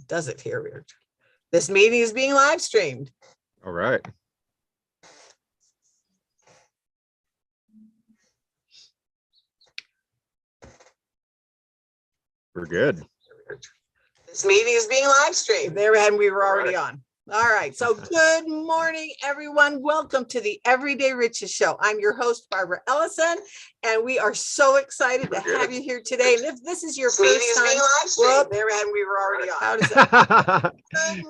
does it here. This meeting is being live streamed. All right. We're good. This meeting is being live streamed. There, and we were already on. All right. So good morning, everyone. Welcome to the Everyday Riches Show. I'm your host, Barbara Ellison, and we are so excited to have you here today. And if this is your first time, there, and we were already on. How does that?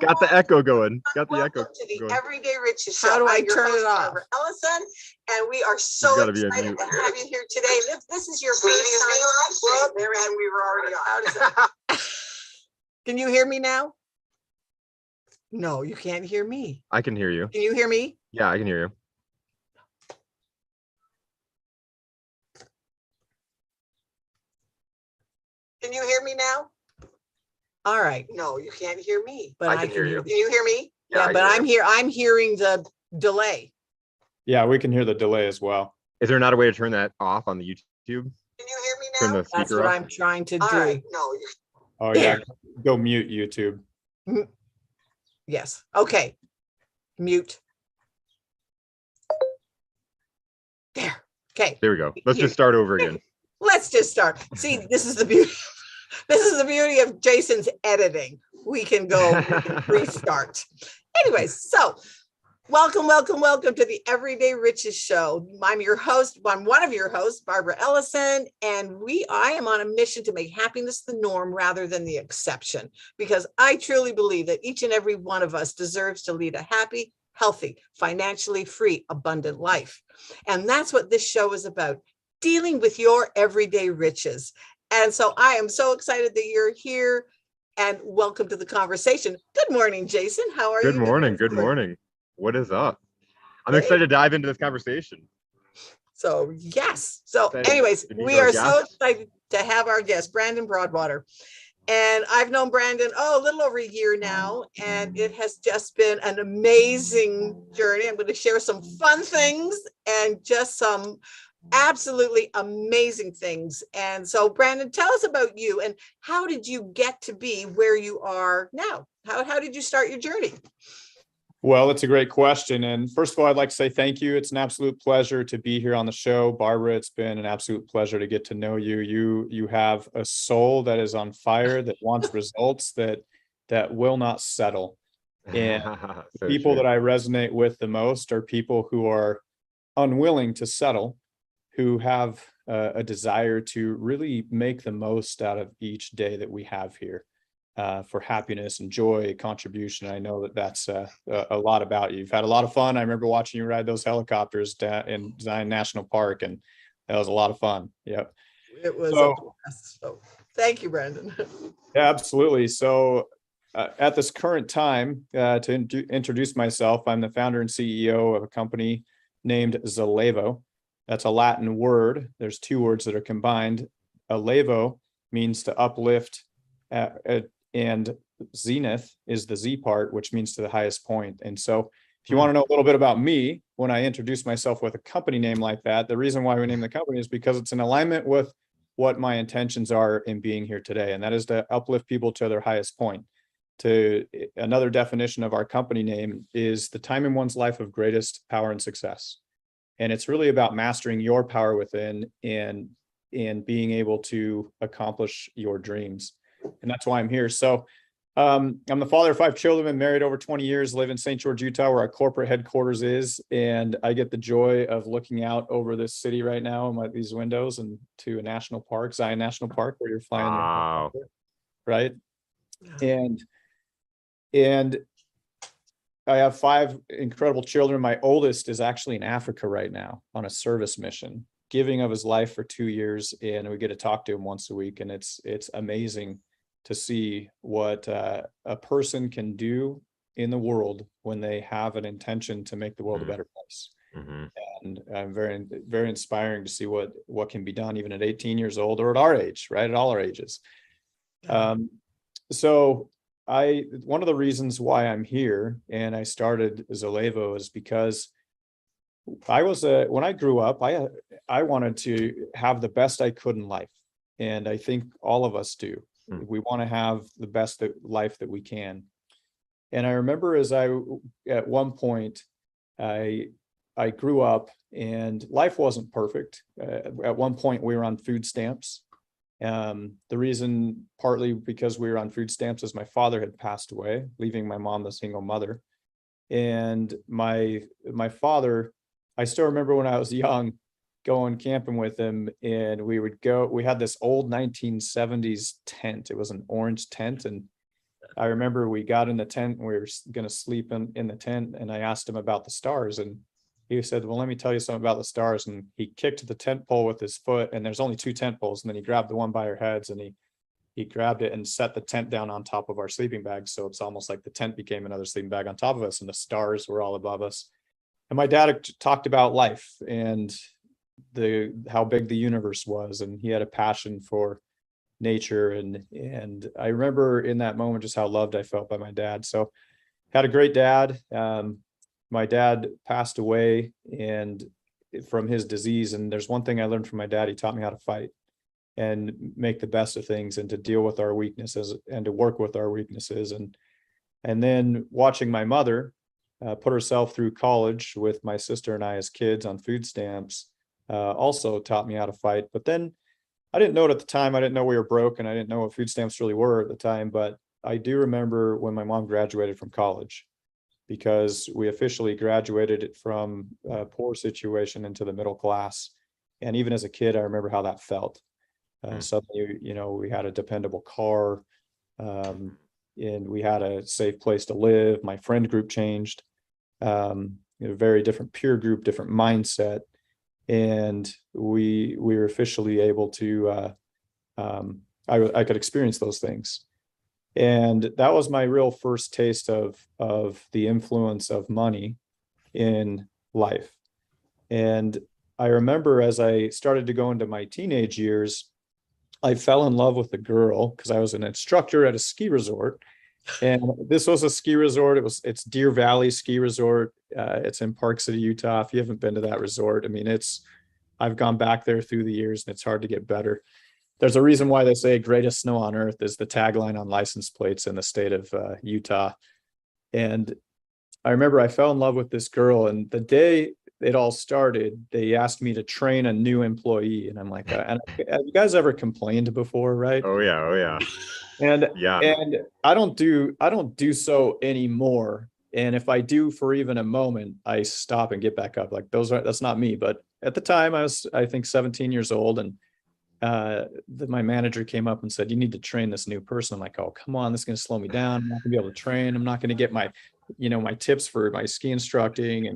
Got the echo going. Got the echo to the going. Everyday Riches Show. How do I turn it off? Barbara Ellison, and we are so excited to have you here today. And if this is your first time, there, and we were already on. How does that? Can you hear me now? No, you can't hear me. I can hear you. Can you hear me? Yeah, I can hear you. Can you hear me now? All right. No, you can't hear me. But I can hear you. Can you hear me? Yeah, but I'm here. I'm hearing the delay. Yeah, we can hear the delay as well. Is there not a way to turn that off on the YouTube? Can you hear me now? Turn the speaker That's what off? I'm trying to do. All right. No. Oh yeah, go mute YouTube. Yes. Okay. Mute. There. Okay. There we go. Let's just start over again. Let's just start. See, this is the beauty. This is the beauty of Jason's editing. We can restart. Anyways, so welcome to the Everyday Riches Show. I'm your host. I'm one of your hosts, Barbara Ellison, and I am on a mission to make happiness the norm rather than the exception, because I truly believe that each and every one of us deserves to lead a happy, healthy, financially free, abundant life. And that's what this show is about, dealing with your everyday riches. And so I am so excited that you're here, and welcome to the conversation. Good morning, Jason. How are you? Good morning. Good morning. What is up? I'm excited to dive into this conversation. So yes. So anyways, we are so excited to have our guest, Brandon Broadwater. And I've known Brandon, a little over a year now, and it has just been an amazing journey. I'm going to share some fun things and just some absolutely amazing things. And so, Brandon, tell us about you and how did you get to be where you are now? How did you start your journey? Well, it's a great question. And first of all, I'd like to say thank you. It's an absolute pleasure to be here on the show. Barbara, it's been an absolute pleasure to get to know you. You have a soul that is on fire, that wants results, that will not settle. And the people that I resonate with the most are people who are unwilling to settle, who have a desire to really make the most out of each day that we have here. For happiness and joy, contribution. I know that's a lot about you. You've had a lot of fun. I remember watching you ride those helicopters in Zion National Park, and that was a lot of fun. Yep. It was a blast. So thank you, Brandon. Yeah, absolutely. So at this current time, to introduce myself, I'm the founder and CEO of a company named Zalevo. That's a Latin word. There's two words that are combined. Alevo means to uplift, and zenith is the Z part, which means to the highest point. And so if you want to know a little bit about me, when I introduce myself with a company name like that, the reason why we name the company is because it's in alignment with what my intentions are in being here today. And that is to uplift people to their highest point. To another definition of our company name is the time in one's life of greatest power and success. And it's really about mastering your power within and being able to accomplish your dreams. And that's why I'm here. So I'm the father of 5 children, been married over 20 years, live in St. George, Utah, where our corporate headquarters is. And I get the joy of looking out over this city right now in these windows and to a national park, Zion National Park, where you're flying. Wow. Right. And I have 5 incredible children. My oldest is actually in Africa right now on a service mission, giving of his life for 2 years. And we get to talk to him once a week. And it's amazing to see what a person can do in the world when they have an intention to make the world a better place. And very, very inspiring to see what can be done even at 18 years old or at our age, right? At all our ages. So one of the reasons why I'm here and I started Zalevo is because when I grew up, I wanted to have the best I could in life. And I think all of us do. Hmm. We want to have the best life that we can. And I remember at one point, I grew up and life wasn't perfect. At one point we were on food stamps. The reason partly because we were on food stamps is my father had passed away, leaving my mom the single mother. And my father, I still remember when I was young, going camping with him, and we had this old 1970s tent. It was an orange tent. And I remember we got in the tent and we were going to sleep in the tent. And I asked him about the stars, and he said, well, let me tell you something about the stars. And he kicked the tent pole with his foot, and there's only two tent poles. And then he grabbed the one by our heads, and he grabbed it and set the tent down on top of our sleeping bags. So it's almost like the tent became another sleeping bag on top of us, and the stars were all above us. And my dad talked about life and how big the universe was, and he had a passion for nature. And I remember in that moment just how loved I felt by my dad. So had a great dad. My dad passed away and from his disease. And there's one thing I learned from my dad. He taught me how to fight and make the best of things, and to deal with our weaknesses and to work with our weaknesses. And then watching my mother put herself through college with my sister and I as kids on food stamps also taught me how to fight. But then I didn't know it at the time. I didn't know we were broke, and I didn't know what food stamps really were at the time. But I do remember when my mom graduated from college, because we officially graduated from a poor situation into the middle class. And even as a kid, I remember how that felt. Suddenly, we had a dependable car, and we had a safe place to live. My friend group changed, very different peer group, different mindset. And we were officially able to, I could experience those things. And that was my real first taste of the influence of money in life. And I remember as I started to go into my teenage years, I fell in love with a girl because I was an instructor at a ski resort. And this was a ski resort. It's Deer Valley Ski Resort. It's in Park City, Utah. If you haven't been to that resort, I mean, I've gone back there through the years, and it's hard to get better. There's a reason why they say greatest snow on earth is the tagline on license plates in the state of Utah. And I remember I fell in love with this girl, and the day it all started, they asked me to train a new employee. And I'm like, have you guys ever complained before? Right. Oh yeah. Oh yeah. And Yeah. and I don't do so anymore. And if I do for even a moment, I stop and get back up. Like that's not me. But at the time I was, I think 17 years old, and my manager came up and said, you need to train this new person. I'm like, oh, come on, this is going to slow me down. I'm not gonna be able to train. I'm not going to get my tips for my ski instructing.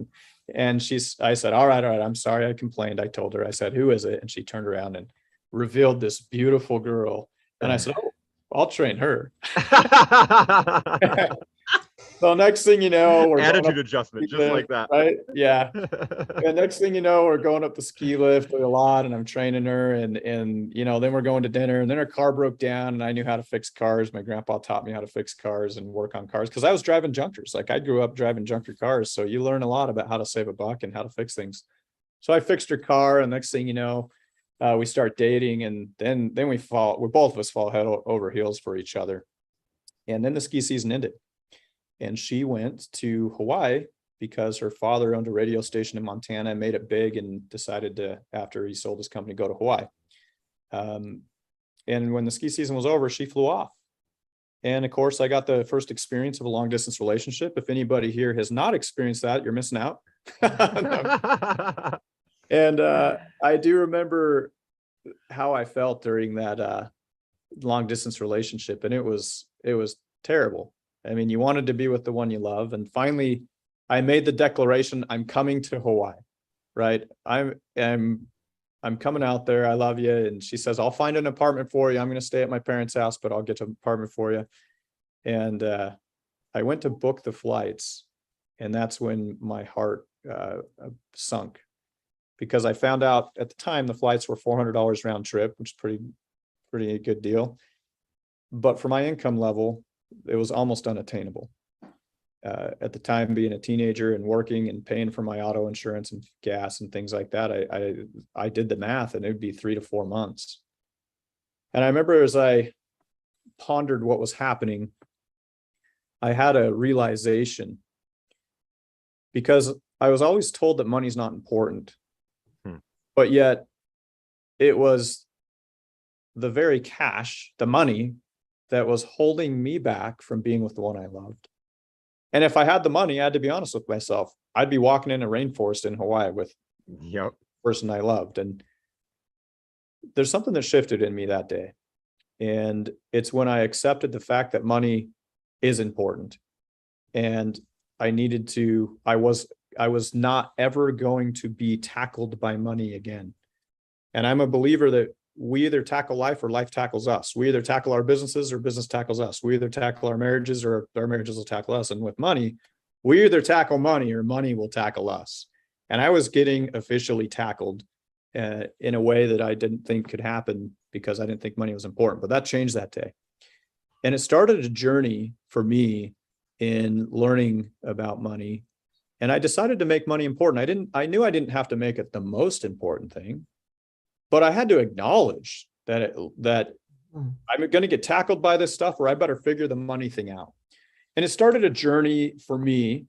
And I said, all right. I'm sorry. I complained. I told her, I said, who is it? And she turned around and revealed this beautiful girl. And I said, oh, I'll train her. So next thing you know, we're attitude adjustment, just like that. Right? Yeah. And next thing you know, we're going up the ski lift a lot, and I'm training her, and then we're going to dinner, and then her car broke down, and I knew how to fix cars. My grandpa taught me how to fix cars and work on cars because I was driving junkers. Like I grew up driving junker cars, so you learn a lot about how to save a buck and how to fix things. So I fixed her car, and next thing you know, we start dating, and then we both of us fall head over heels for each other. And then the ski season ended, and she went to Hawaii because her father owned a radio station in Montana and made it big, and decided to, after he sold his company, go to Hawaii. And when the ski season was over, she flew off. And of course, I got the first experience of a long distance relationship. If anybody here has not experienced that, you're missing out. And I do remember how I felt during that long distance relationship. And it was terrible. I mean, you wanted to be with the one you love. And finally, I made the declaration, I'm coming to Hawaii, right? I'm coming out there. I love you. And she says, I'll find an apartment for you. I'm going to stay at my parents' house, but I'll get an apartment for you. And I went to book the flights. And that's when my heart sunk, because I found out at the time the flights were $400 round trip, which is pretty good deal. But for my income level, it was almost unattainable. At the time, being a teenager and working and paying for my auto insurance and gas and things like that, I did the math, and it would be 3 to 4 months. And I remember as I pondered what was happening, I had a realization, because I was always told that money's not important, but yet it was the very cash, the money, that was holding me back from being with the one I loved. And if I had the money, I had to be honest with myself, I'd be walking in a rainforest in Hawaii with Yep. the person I loved. And there's something that shifted in me that day. And it's when I accepted the fact that money is important. And I was not ever going to be tackled by money again. And I'm a believer that we either tackle life or life tackles us. We either tackle our businesses or business tackles us. We either tackle our marriages or our marriages will tackle us. And with money, we either tackle money or money will tackle us. And I was getting officially tackled in a way that I didn't think could happen because I didn't think money was important. But that changed that day. And it started a journey for me in learning about money. And I decided to make money important. I knew I didn't have to make it the most important thing, but I had to acknowledge that I'm going to get tackled by this stuff, or I better figure the money thing out. And it started a journey for me.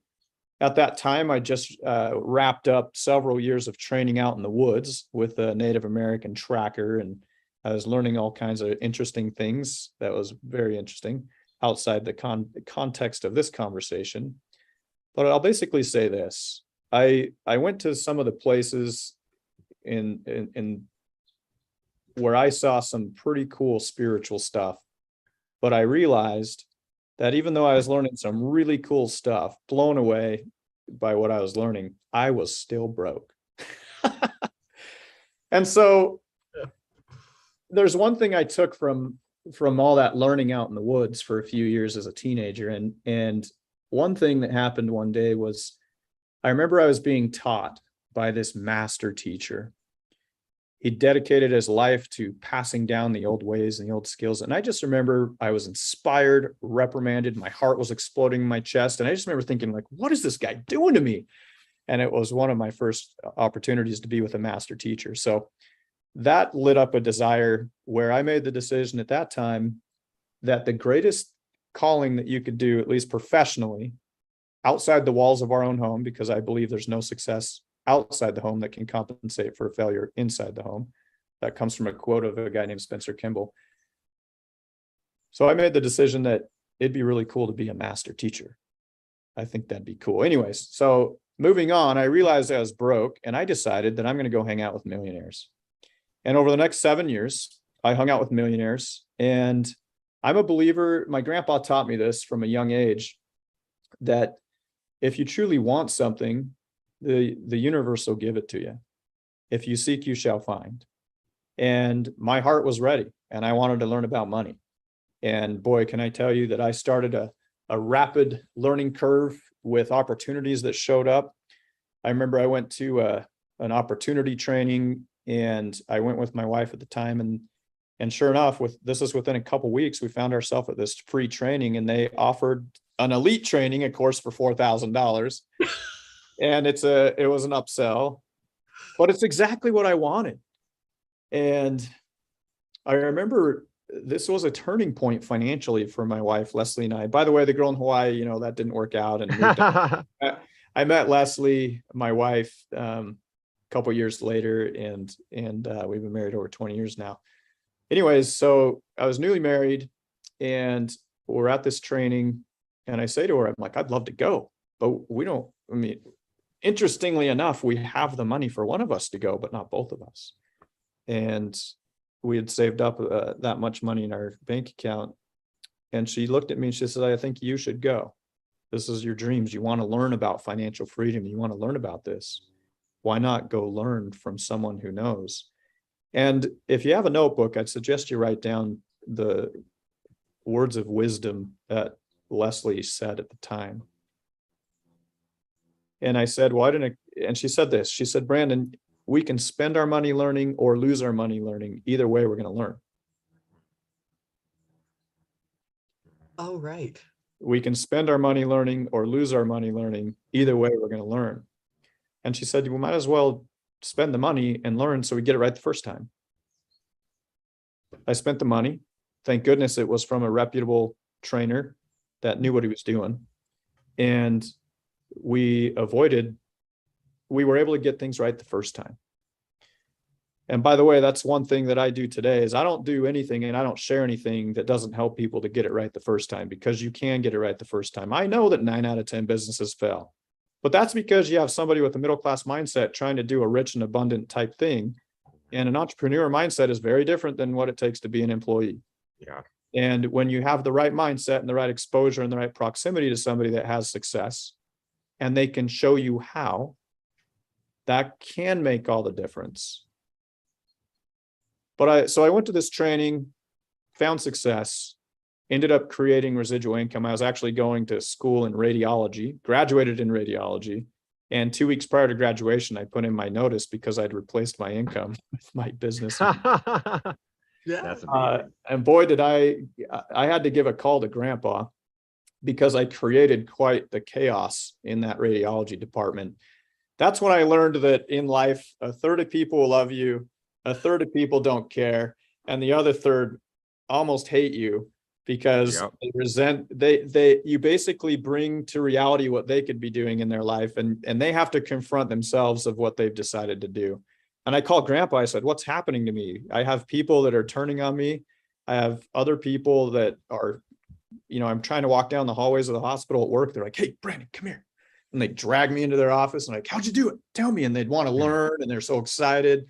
At that time, I just wrapped up several years of training out in the woods with a Native American tracker, and I was learning all kinds of interesting things. That was very interesting outside the context of this conversation. But I'll basically say this. I went to some of the places in where I saw some pretty cool spiritual stuff, but I realized that even though I was learning some really cool stuff, blown away by what I was learning, I was still broke. And so there's one thing I took from all that learning out in the woods for a few years as a teenager. And one thing that happened one day was, I remember I was being taught by this master teacher. He dedicated his life to passing down the old ways and the old skills. And I just remember I was inspired, reprimanded. My heart was exploding in my chest. And I just remember thinking, like, what is this guy doing to me? And it was one of my first opportunities to be with a master teacher. So that lit up a desire where I made the decision at that time that the greatest calling that you could do, at least professionally, outside the walls of our own home, because I believe there's no success outside the home that can compensate for a failure inside the home. That comes from a quote of a guy named Spencer Kimball. So I made the decision that it'd be really cool to be a master teacher. I think that'd be cool. Anyways, so moving on, I realized I was broke, and I decided that I'm going to go hang out with millionaires. And over the next 7 years, I hung out with millionaires. And I'm a believer, my grandpa taught me this from a young age, that if you truly want something, the universe will give it to you. If you seek, you shall find. And my heart was ready, and I wanted to learn about money. And boy, can I tell you that I started a rapid learning curve with opportunities that showed up. I remember I went to an opportunity training, and I went with my wife at the time, and sure enough, this is within a couple of weeks, we found ourselves at this free training, and they offered an elite training, of course, for $4,000. And it was an upsell, but it's exactly what I wanted. And I remember this was a turning point financially for my wife, Leslie, and I. By the way, the girl in Hawaii, that didn't work out. And I met Leslie, my wife, a couple of years later, and we've been married over 20 years now. Anyways, so I was newly married, and we're at this training, and I say to her, I'm like, I'd love to go, but we don't. I mean, interestingly enough, we have the money for one of us to go, but not both of us. And we had saved up that much money in our bank account. And she looked at me and she said, I think you should go. This is your dreams. You want to learn about financial freedom. You want to learn about this. Why not go learn from someone who knows? And if you have a notebook, I'd suggest you write down the words of wisdom that Leslie said at the time. And I said, why didn't I? And she said this, she said, Brandon, we can spend our money learning or lose our money learning. Either way, we're going to learn. Oh, right. We can spend our money learning or lose our money learning. Either way, we're going to learn. And she said, we might as well spend the money and learn so we get it right the first time. I spent the money. thank goodness it was from a reputable trainer that knew what he was doing. And we were able to get things right the first time. And by the way, that's one thing that I do today is I don't do anything and I don't share anything that doesn't help people to get it right the first time, because you can get it right the first time. I know that 9 out of 10 businesses fail, but that's because you have somebody with a middle-class mindset trying to do a rich and abundant type thing. And an entrepreneur mindset is very different than what it takes to be an employee. Yeah. And when you have the right mindset and the right exposure and the right proximity to somebody that has success, and they can show you how, that can make all the difference. But I went to this training, found success, ended up creating residual income. I was actually going to school in radiology, graduated in radiology. And 2 weeks prior to graduation, I put in my notice because I'd replaced my income with my business. Yeah. That's amazing. And boy, did I had to give a call to Grandpa, because I created quite the chaos in that radiology department. That's when I learned that in life, a third of people will love you, a third of people don't care, and the other third almost hate you because Yep. they resent, you basically bring to reality what they could be doing in their life, and they have to confront themselves of what they've decided to do. And I called Grandpa, I said, what's happening to me? I have people that are turning on me. I have other people that are, I'm trying to walk down the hallways of the hospital at work. They're like, hey, Brandon, come here. And they drag me into their office and like, how'd you do it? Tell me. And they'd want to learn, and they're so excited.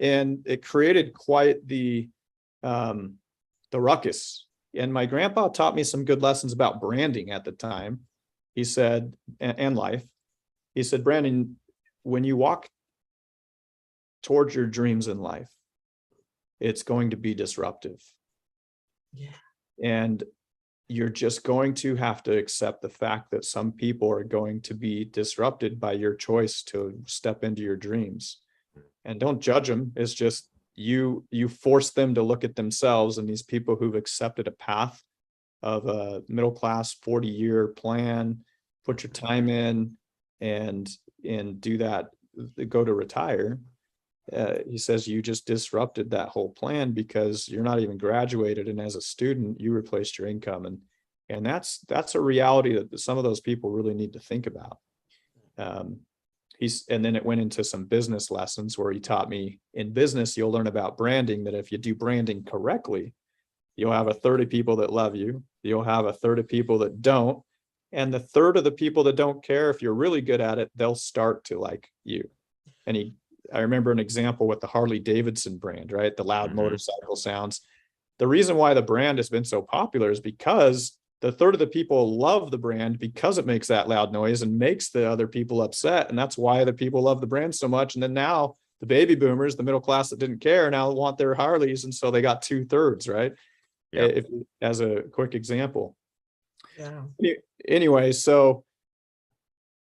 And it created quite the ruckus. And my grandpa taught me some good lessons about branding at the time. He said, and life. He said, Brandon, when you walk towards your dreams in life, it's going to be disruptive. Yeah. And you're just going to have to accept the fact that some people are going to be disrupted by your choice to step into your dreams. And don't judge them. It's just you force them to look at themselves, and these people who've accepted a path of a middle-class 40-year plan, put your time in and do that, go to retire. He says you just disrupted that whole plan because you're not even graduated, and as a student you replaced your income, and that's a reality that some of those people really need to think about. And then it went into some business lessons where he taught me, in business you'll learn about branding, that if you do branding correctly, you'll have a third of people that love you, you'll have a third of people that don't, and the third of the people that don't care, if you're really good at it, they'll start to like you. And I remember an example with the Harley Davidson brand, right? The loud motorcycle sounds. The reason why the brand has been so popular is because the third of the people love the brand because it makes that loud noise and makes the other people upset. And that's why the people love the brand so much. And then now the baby boomers, the middle class that didn't care, now want their Harleys. And so they got 2/3, right? Yep. As a quick example. Yeah. Anyway, so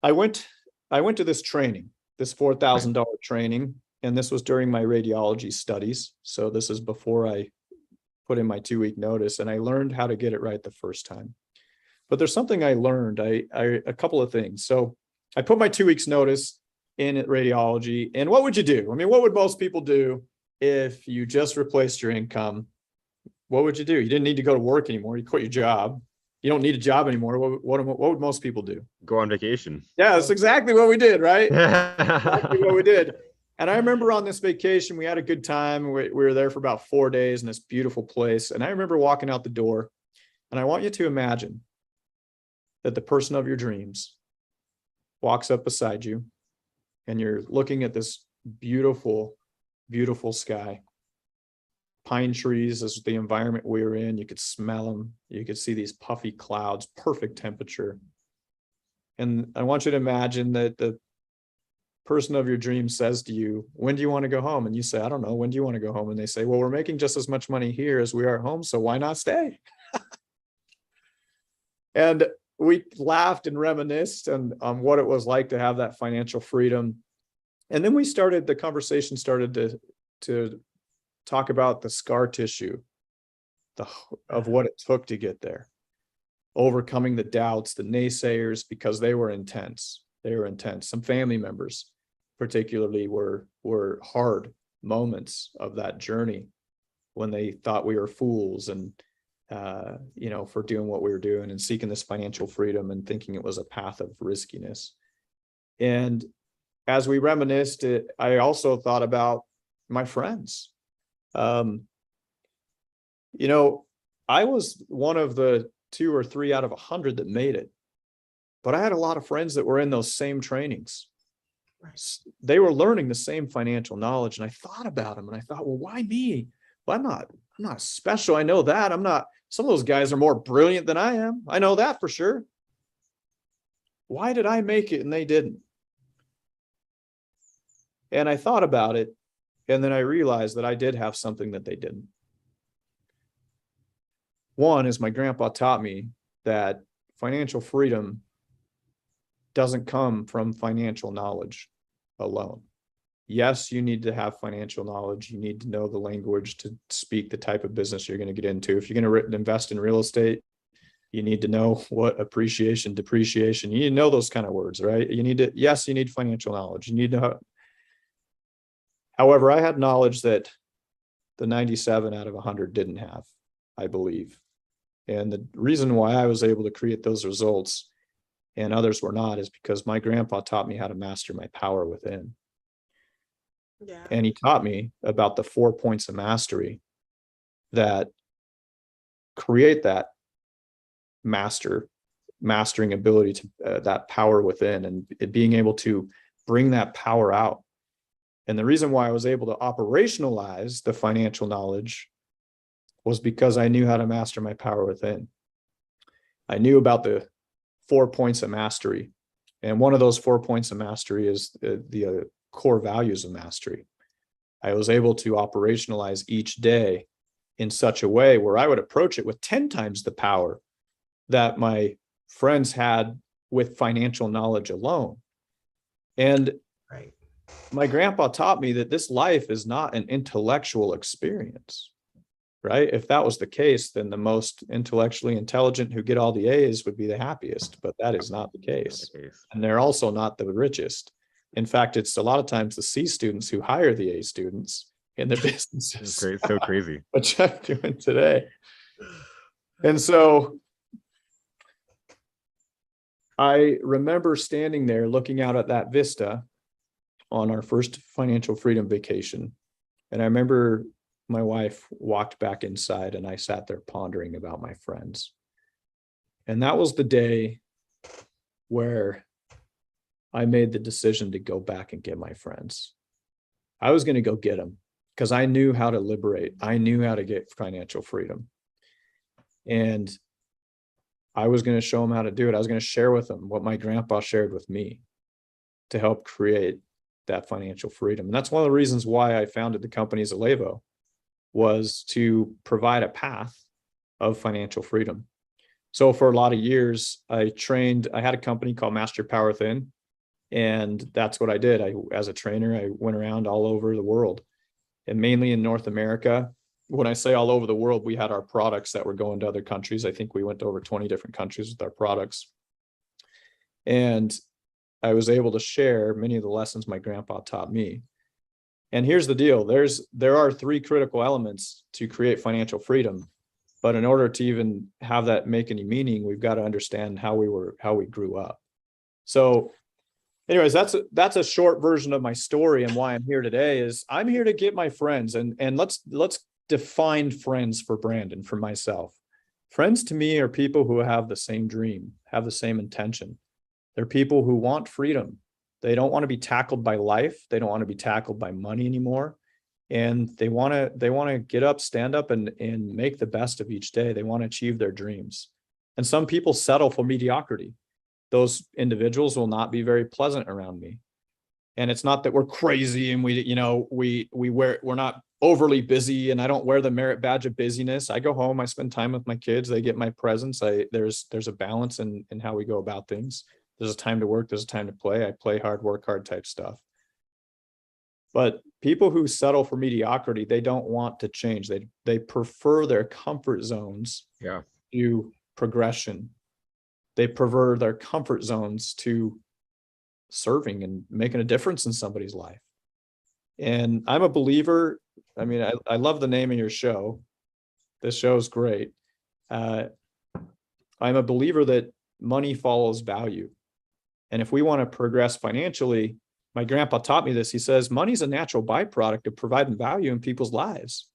I went to this training, this $4,000 training, and this was during my radiology studies. So this is before I put in my 2-week notice, and I learned how to get it right the first time. But there's something I learned, a couple of things. So I put my 2 weeks notice in at radiology, and what would you do? I mean, what would most people do if you just replaced your income? What would you do? You didn't need to go to work anymore. You quit your job. You don't need a job anymore. What would most people do? Go on vacation. Yeah, that's exactly what we did, right? Exactly Exactly what we did. And I remember on this vacation, we had a good time. We were there for about 4 days in this beautiful place. And I remember walking out the door, and I want you to imagine that the person of your dreams walks up beside you, and you're looking at this beautiful, beautiful sky. Pine trees is the environment we were in. You could smell them. You could see these puffy clouds, perfect temperature. And I want you to imagine that the person of your dream says to you, when do you want to go home? And you say, I don't know. When do you want to go home? And they say, well, we're making just as much money here as we are at home, so why not stay? And we laughed and reminisced on what it was like to have that financial freedom. And then the conversation started to talk about the scar tissue of what it took to get there, overcoming the doubts, the naysayers, because they were intense. Some family members particularly were hard moments of that journey. when they thought we were fools and, for doing what we were doing and seeking this financial freedom and thinking it was a path of riskiness. And as we reminisced, I also thought about my friends. I was one of the 2 or 3 out of 100 that made it, but I had a lot of friends that were in those same trainings. Right. They were learning the same financial knowledge, and I thought about them, and I thought, well, why me? Well, I'm not special. I know that. Some of those guys are more brilliant than I am. I know that for sure. Why did I make it and they didn't? And I thought about it, and then I realized that I did have something that they didn't. One is my grandpa taught me that financial freedom doesn't come from financial knowledge alone. Yes, you need to have financial knowledge. You need to know the language to speak the type of business you're going to get into. If you're going to invest in real estate, you need to know what appreciation, depreciation, you need to know those kind of words, right? You need financial knowledge. You need to. However, I had knowledge that the 97 out of 100 didn't have, I believe. And the reason why I was able to create those results and others were not is because my grandpa taught me how to master my power within. Yeah. And he taught me about the 4 points of mastery that create that mastering ability to that power within and being able to bring that power out. And the reason why I was able to operationalize the financial knowledge was because I knew how to master my power within. I knew about the 4 points of mastery. And one of those 4 points of mastery is the core values of mastery. I was able to operationalize each day in such a way where I would approach it with 10 times the power that my friends had with financial knowledge alone. And Right. my grandpa taught me that this life is not an intellectual experience, right? If that was the case, then the most intellectually intelligent who get all the A's would be the happiest, but that is not the case. And they're also not the richest. In fact, it's a lot of times the C students who hire the A students in the businesses. So crazy. Which I'm doing today. And so I remember standing there looking out at that vista on our first financial freedom vacation. And I remember my wife walked back inside and I sat there pondering about my friends. And that was the day where I made the decision to go back and get my friends. I was going to go get them because I knew how to liberate. I knew how to get financial freedom. And I was going to show them how to do it. I was going to share with them what my grandpa shared with me to help create that financial freedom. And that's one of the reasons why I founded the company Zalevo, was to provide a path of financial freedom. So for a lot of years, I had a company called Master Power Within. And that's what I did. As a trainer, I went around all over the world and mainly in North America. When I say all over the world, we had our products that were going to other countries. I think we went to over 20 different countries with our products. And I was able to share many of the lessons my grandpa taught me. And here's the deal. There are 3 critical elements to create financial freedom. But in order to even have that make any meaning, we've got to understand how we grew up. So anyways, that's a short version of my story, and why I'm here today is I'm here to get my friends, and let's define friends for Brandon, for myself. Friends to me are people who have the same dream, have the same intention. They're people who want freedom. They don't want to be tackled by life. They don't want to be tackled by money anymore. And they want to get up, stand up, and make the best of each day. They want to achieve their dreams. And some people settle for mediocrity. Those individuals will not be very pleasant around me. And it's not that we're crazy and we're not overly busy, and I don't wear the merit badge of busyness. I go home, I spend time with my kids, they get my presence. There's a balance in how we go about things. There's a time to work, there's a time to play. I play hard, work hard type stuff. But people who settle for mediocrity, they don't want to change. They prefer their comfort zones to progression. They prefer their comfort zones to serving and making a difference in somebody's life. And I'm a believer. I mean, I love the name of your show. This show is great. I'm a believer that money follows value. And if we want to progress financially, my grandpa taught me this. He says, money's a natural byproduct of providing value in people's lives.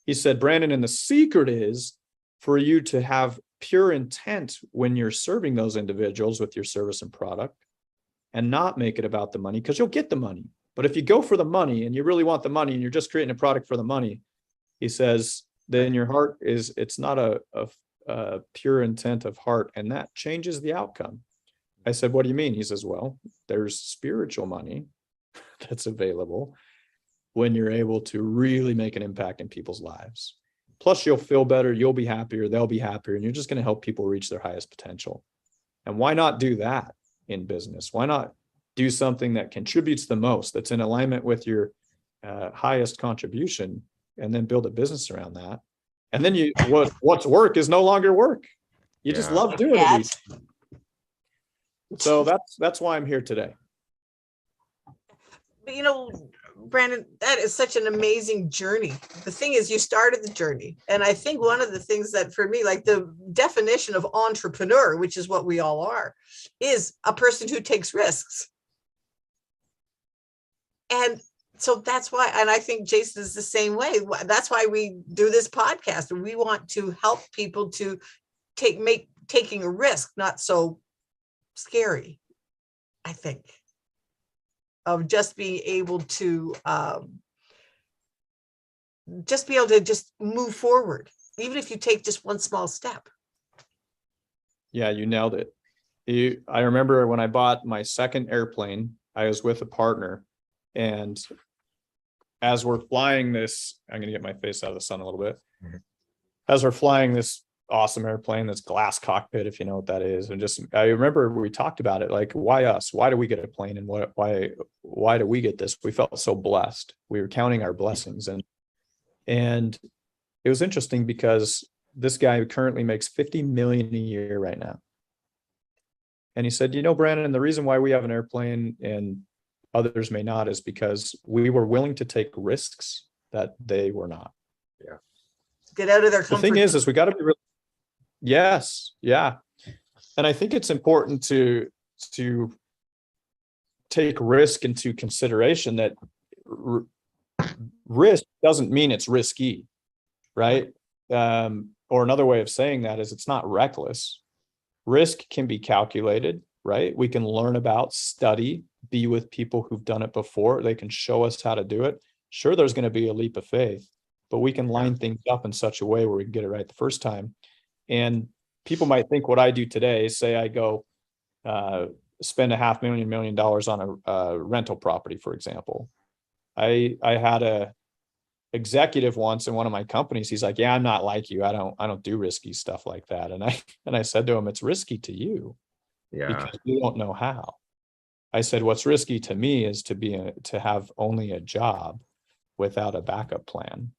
He said, Brandon, and the secret is for you to have pure intent when you're serving those individuals with your service and product and not make it about the money, because you'll get the money. But if you go for the money and you really want the money and you're just creating a product for the money, he says, then your heart is, it's not a pure intent of heart, and that changes the outcome. I said, what do you mean? He says, well, there's spiritual money that's available when you're able to really make an impact in people's lives. Plus, you'll feel better, you'll be happier, they'll be happier, and you're just going to help people reach their highest potential. And why not do that in business? Why not do something that contributes the most, that's in alignment with your highest contribution, and then build a business around that? And then what's work is no longer work. You just love doing it. So that's why I'm here today. But Brandon, that is such an amazing journey. The thing is, you started the journey. And I think one of the things that for me, like the definition of entrepreneur, which is what we all are, is a person who takes risks. And so that's why, and I think Jason is the same way. That's why we do this podcast. We want to help people to make taking a risk not so scary, I think, of just being able to just move forward, even if you take just one small step. Yeah, you nailed it. I remember when I bought my second airplane, I was with a partner, and as we're flying this, I'm going to get my face out of the sun a little bit. Mm-hmm. As we're flying this awesome airplane, that's glass cockpit, if you know what that is. And I remember we talked about it, like, why us? Why do we get a plane? And why do we get this? We felt so blessed. We were counting our blessings. And it was interesting because this guy currently makes $50 million a year right now. And he said, Brandon, the reason why we have an airplane and others may not is because we were willing to take risks that they were not. Yeah. Get out of their comfort. The thing is we got to be really, yes. Yeah. And I think it's important to take risk into consideration, that risk doesn't mean it's risky, right? Or another way of saying that is it's not reckless. Risk can be calculated, right? We can learn about, study, be with people who've done it before. They can show us how to do it. Sure, there's going to be a leap of faith, but we can line things up in such a way where we can get it right the first time. And people might think what I do today, say I go spend $500,000 $1 million on a rental property, for example. I had a executive once in one of my companies. He's like, yeah, I'm not like you. I don't do risky stuff like that. And I said to him, it's risky to you because you don't know how. I said, what's risky to me is to have only a job without a backup plan.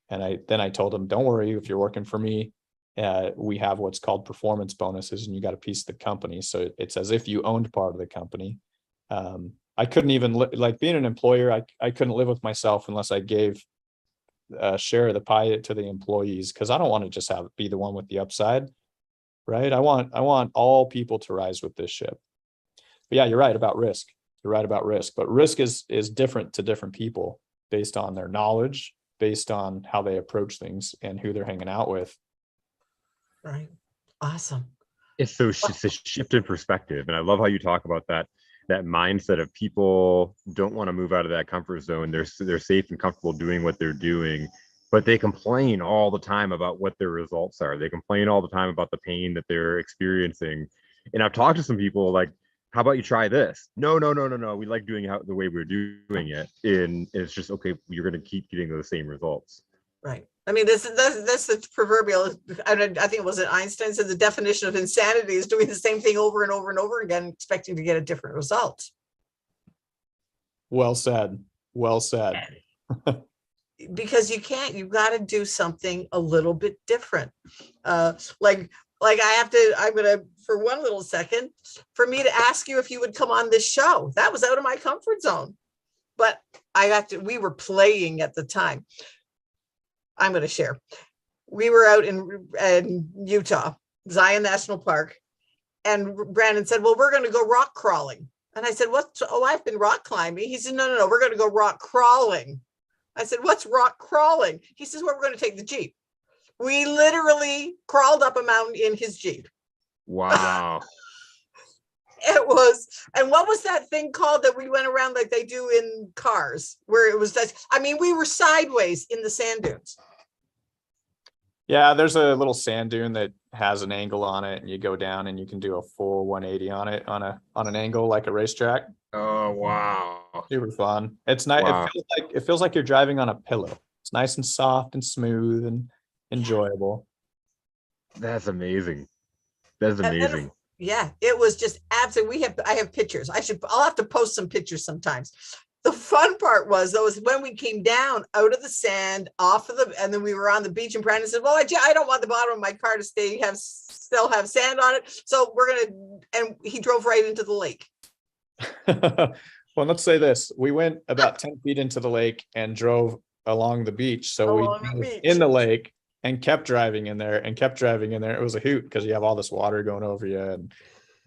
And then I told him, don't worry, if you're working for me, we have what's called performance bonuses, and you got a piece of the company. So it's as if you owned part of the company. I couldn't even like being an employer. I couldn't live with myself unless I gave a share of the pie to the employees, because I don't want to just be the one with the upside, right? I want all people to rise with this ship. But yeah, you're right about risk. You're right about risk, but risk is different to different people based on their knowledge, based on how they approach things and who they're hanging out with. Right. Awesome. It's a shift in perspective. And I love how you talk about that mindset of people don't want to move out of that comfort zone. They're safe and comfortable doing what they're doing, but they complain all the time about what their results are. They complain all the time about the pain that they're experiencing. And I've talked to some people like, how about you try this? No. We like doing it the way we're doing it. And it's just, okay, you're going to keep getting those same results. Right. I mean, that's the proverbial, I think it was Einstein said the definition of insanity is doing the same thing over and over and over again, expecting to get a different result. Well said. Well said. Because you've got to do something a little bit different. I'm going to, for one little second, for me to ask you if you would come on this show. That was out of my comfort zone. but we were playing at the time. I'm going to share. We were out in Utah, Zion National Park, and Brandon said, well, we're going to go rock crawling. And I said, what? Oh, I've been rock climbing. He said, no, we're going to go rock crawling. I said, what's rock crawling? He says, well, we're going to take the Jeep. We literally crawled up a mountain in his Jeep. Wow. It was, and what was that thing called that we went around like they do in cars, where it was just, I mean, we were sideways in the sand dunes. Yeah, there's a little sand dune that has an angle on it, and you go down and you can do a full 180 on it on an angle like a racetrack. Oh, wow. Super fun. It's nice. Wow. It feels like you're driving on a pillow. It's nice and soft and smooth and enjoyable. That's amazing. That's amazing. Yeah, it was just absolutely. I have pictures. I'll have to post some pictures sometimes. The fun part was when we came down out of the sand and then we were on the beach, and Brandon said, well, I don't want the bottom of my car to still have sand on it. So and he drove right into the lake. Well, let's say this. We went about 10 feet into the lake and drove along the beach. So in the lake and kept driving in there. It was a hoot because you have all this water going over you, and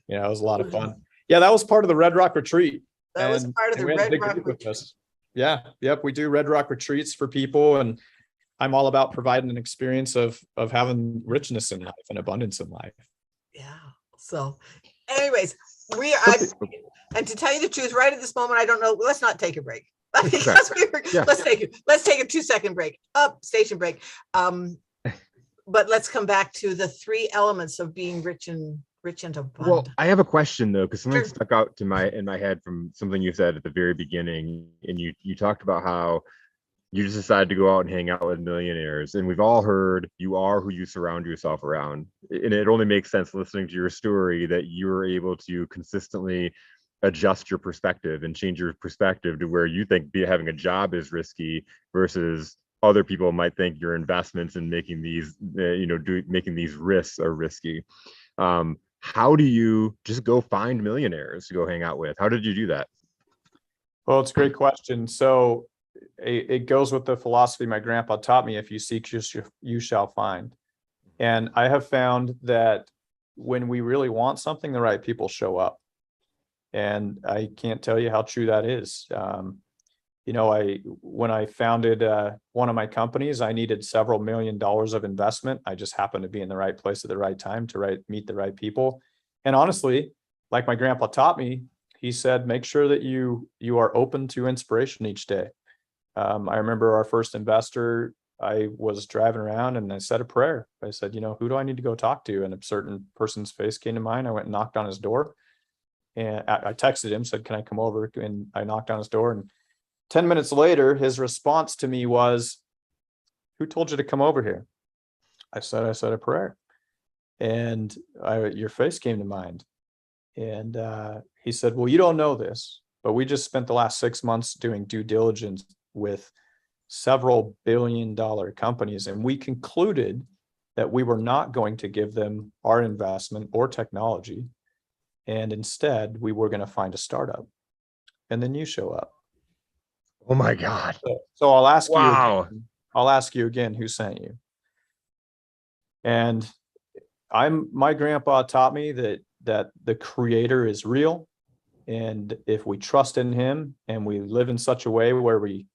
it was a lot of fun. Yeah, that was part of the Red Rock retreat. That was part of the Red Rock retreat. Yeah, yep. We do Red Rock retreats for people, and I'm all about providing an experience of having richness in life and abundance in life. Yeah. So, anyways, and to tell you the truth, right at this moment, I don't know. Let's not take a break. Because let's take a 2-second break. Station break. But let's come back to the 3 elements of being rich and abundant. Well, I have a question though, because something stuck out in my head from something you said at the very beginning, and you talked about how you just decided to go out and hang out with millionaires, and we've all heard you are who you surround yourself around, and it only makes sense listening to your story that you were able to consistently adjust your perspective and change your perspective to where you think having a job is risky versus other people might think your investments in making these making these risks are risky. How do you just go find millionaires to go hang out with? How did you do that? Well, it's a great question. So it goes with the philosophy my grandpa taught me: if you seek, you shall find. And I have found that when we really want something, the right people show up. And I can't tell you how true that is. When I founded one of my companies, I needed several $1 million of investment. I just happened to be in the right place at the right time to meet the right people. And honestly, like my grandpa taught me, he said, make sure that you are open to inspiration each day. I remember our first investor, I was driving around and I said a prayer. I said, who do I need to go talk to? And a certain person's face came to mind. I went and knocked on his door. And I texted him, said, can I come over? And I knocked on his door, and 10 minutes later, his response to me was, who told you to come over here? I said a prayer, and your face came to mind. And he said, well, you don't know this, but we just spent the last 6 months doing due diligence with several billion-dollar companies, and we concluded that we were not going to give them our investment or technology. And instead, we were going to find a startup. And then you show up. Oh my God. So I'll ask you again, who sent you? And my grandpa taught me that the creator is real. And if we trust in him and we live in such a way where we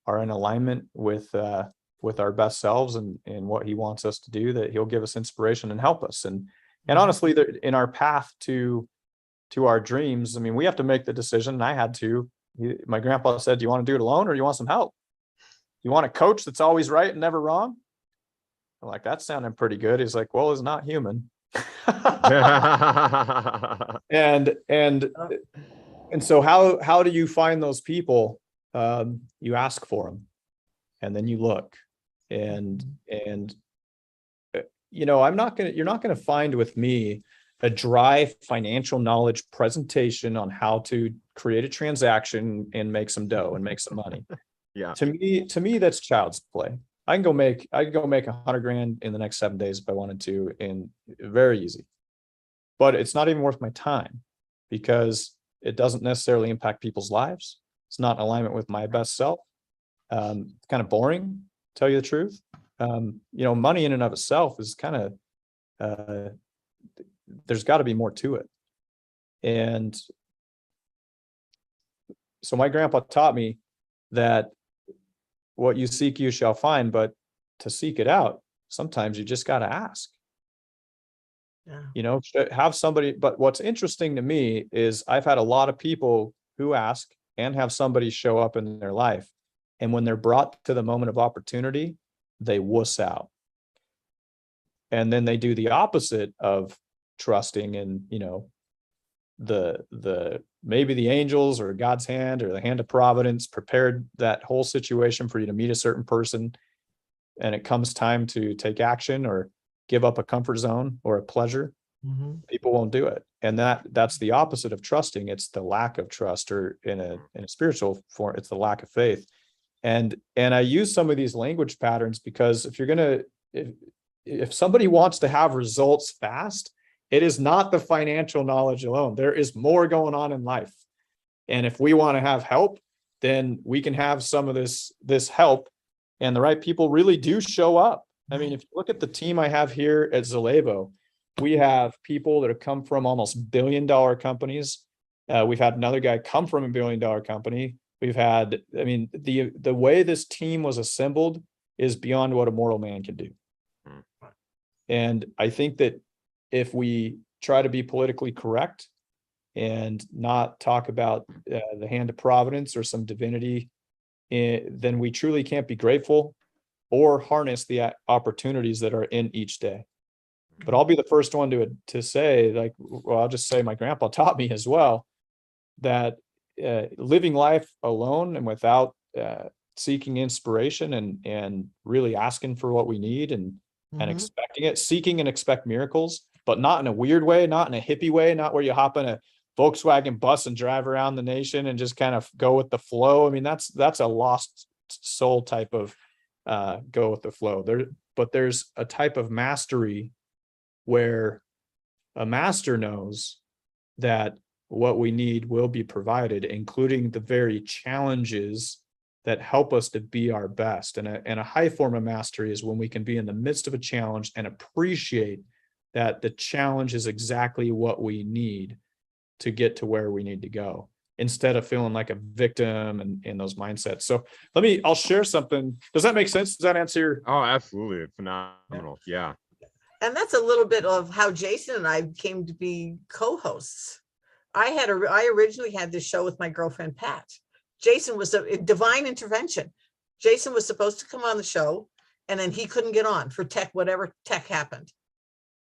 are in alignment with our best selves and what he wants us to do, that he'll give us inspiration and help us. And honestly, in our path to our dreams, I mean, we have to make the decision. And I had to. My grandpa said, do you want to do it alone or do you want some help? You want a coach that's always right and never wrong? I'm like, that sounded pretty good. He's like, well, it's not human. and so how do you find those people? You ask for them, and then you look, and you're not going to find with me a dry financial knowledge presentation on how to create a transaction and make some dough and make some money. Yeah. To me, that's child's play. I can go make $100,000 in the next 7 days if I wanted to, and very easy. But it's not even worth my time because it doesn't necessarily impact people's lives. It's not in alignment with my best self. It's kind of boring, to tell you the truth. Money in and of itself is kind of, there's got to be more to it. And so my grandpa taught me that what you seek, you shall find, but to seek it out, sometimes you just got to ask. Yeah. Have somebody. But what's interesting to me is I've had a lot of people who ask and have somebody show up in their life. And when they're brought to the moment of opportunity, they wuss out. And then they do the opposite of trusting in, the maybe the angels or God's hand or the hand of providence prepared that whole situation for you to meet a certain person. And it comes time to take action or give up a comfort zone or a pleasure. People won't do it. And that's the opposite of trusting. It's the lack of trust, or in a spiritual form, it's the lack of faith. And I use some of these language patterns because if somebody wants to have results fast, it is not the financial knowledge alone. There is more going on in life. And if we want to have help, then we can have some of this help, and the right people really do show up. I mean, if you look at the team I have here at Zalevo, we have people that have come from almost billion-dollar companies. We've had another guy come from a billion-dollar company. We've had, the way this team was assembled is beyond what a mortal man can do. And I think that if we try to be politically correct and not talk about the hand of providence or some divinity, then we truly can't be grateful or harness the opportunities that are in each day. But I'll be the first one to say, I'll just say my grandpa taught me as well, that living life alone and without seeking inspiration and really asking for what we need and expecting it, seeking and expect miracles, but not in a weird way, not in a hippie way, not where you hop in a Volkswagen bus and drive around the nation and just kind of go with the flow. I mean, that's a lost soul type of go with the flow there. But there's a type of mastery where a master knows that what we need will be provided, including the very challenges that help us to be our best. And a high form of mastery is when we can be in the midst of a challenge and appreciate that the challenge is exactly what we need to get to where we need to go, instead of feeling like a victim and in those mindsets. So I'll share something. Does that make sense? Does that answer your? Oh, absolutely. It's phenomenal. Yeah. And that's a little bit of how Jason and I came to be co-hosts. I originally had this show with my girlfriend, Pat. Jason was a divine intervention. Jason was supposed to come on the show, and then he couldn't get on for whatever tech happened.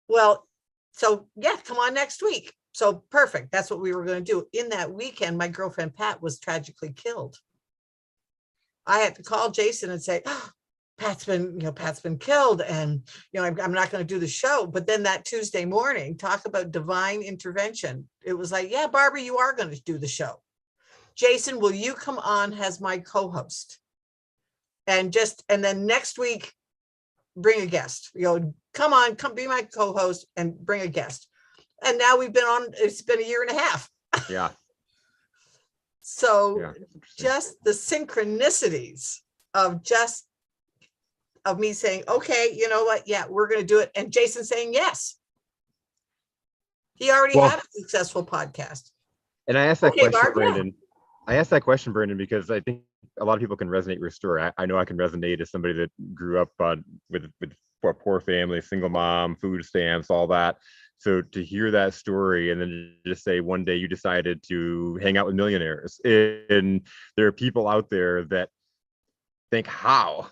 Well, so yeah, come on next week. So perfect. That's what we were going to do. In that weekend, my girlfriend, Pat, was tragically killed. I had to call Jason and say, oh, Pat's been killed, and I'm not going to do the show. But then that Tuesday morning, talk about divine intervention. It was like, yeah, Barbara, you are going to do the show. Jason, will you come on as my co-host? And then next week, bring a guest. Come be my co-host and bring a guest. And now we've been on, it's been a year and a half. Yeah. So just the synchronicities of me saying, okay, you know what? Yeah, we're going to do it. And Jason saying yes. He already had a successful podcast. And I asked that question, Brandon. I asked that question, Brandon, because I think a lot of people can resonate with your story. I know I can resonate as somebody that grew up with a poor family, single mom, food stamps, all that. So to hear that story and then just say one day you decided to hang out with millionaires, and there are people out there that think, how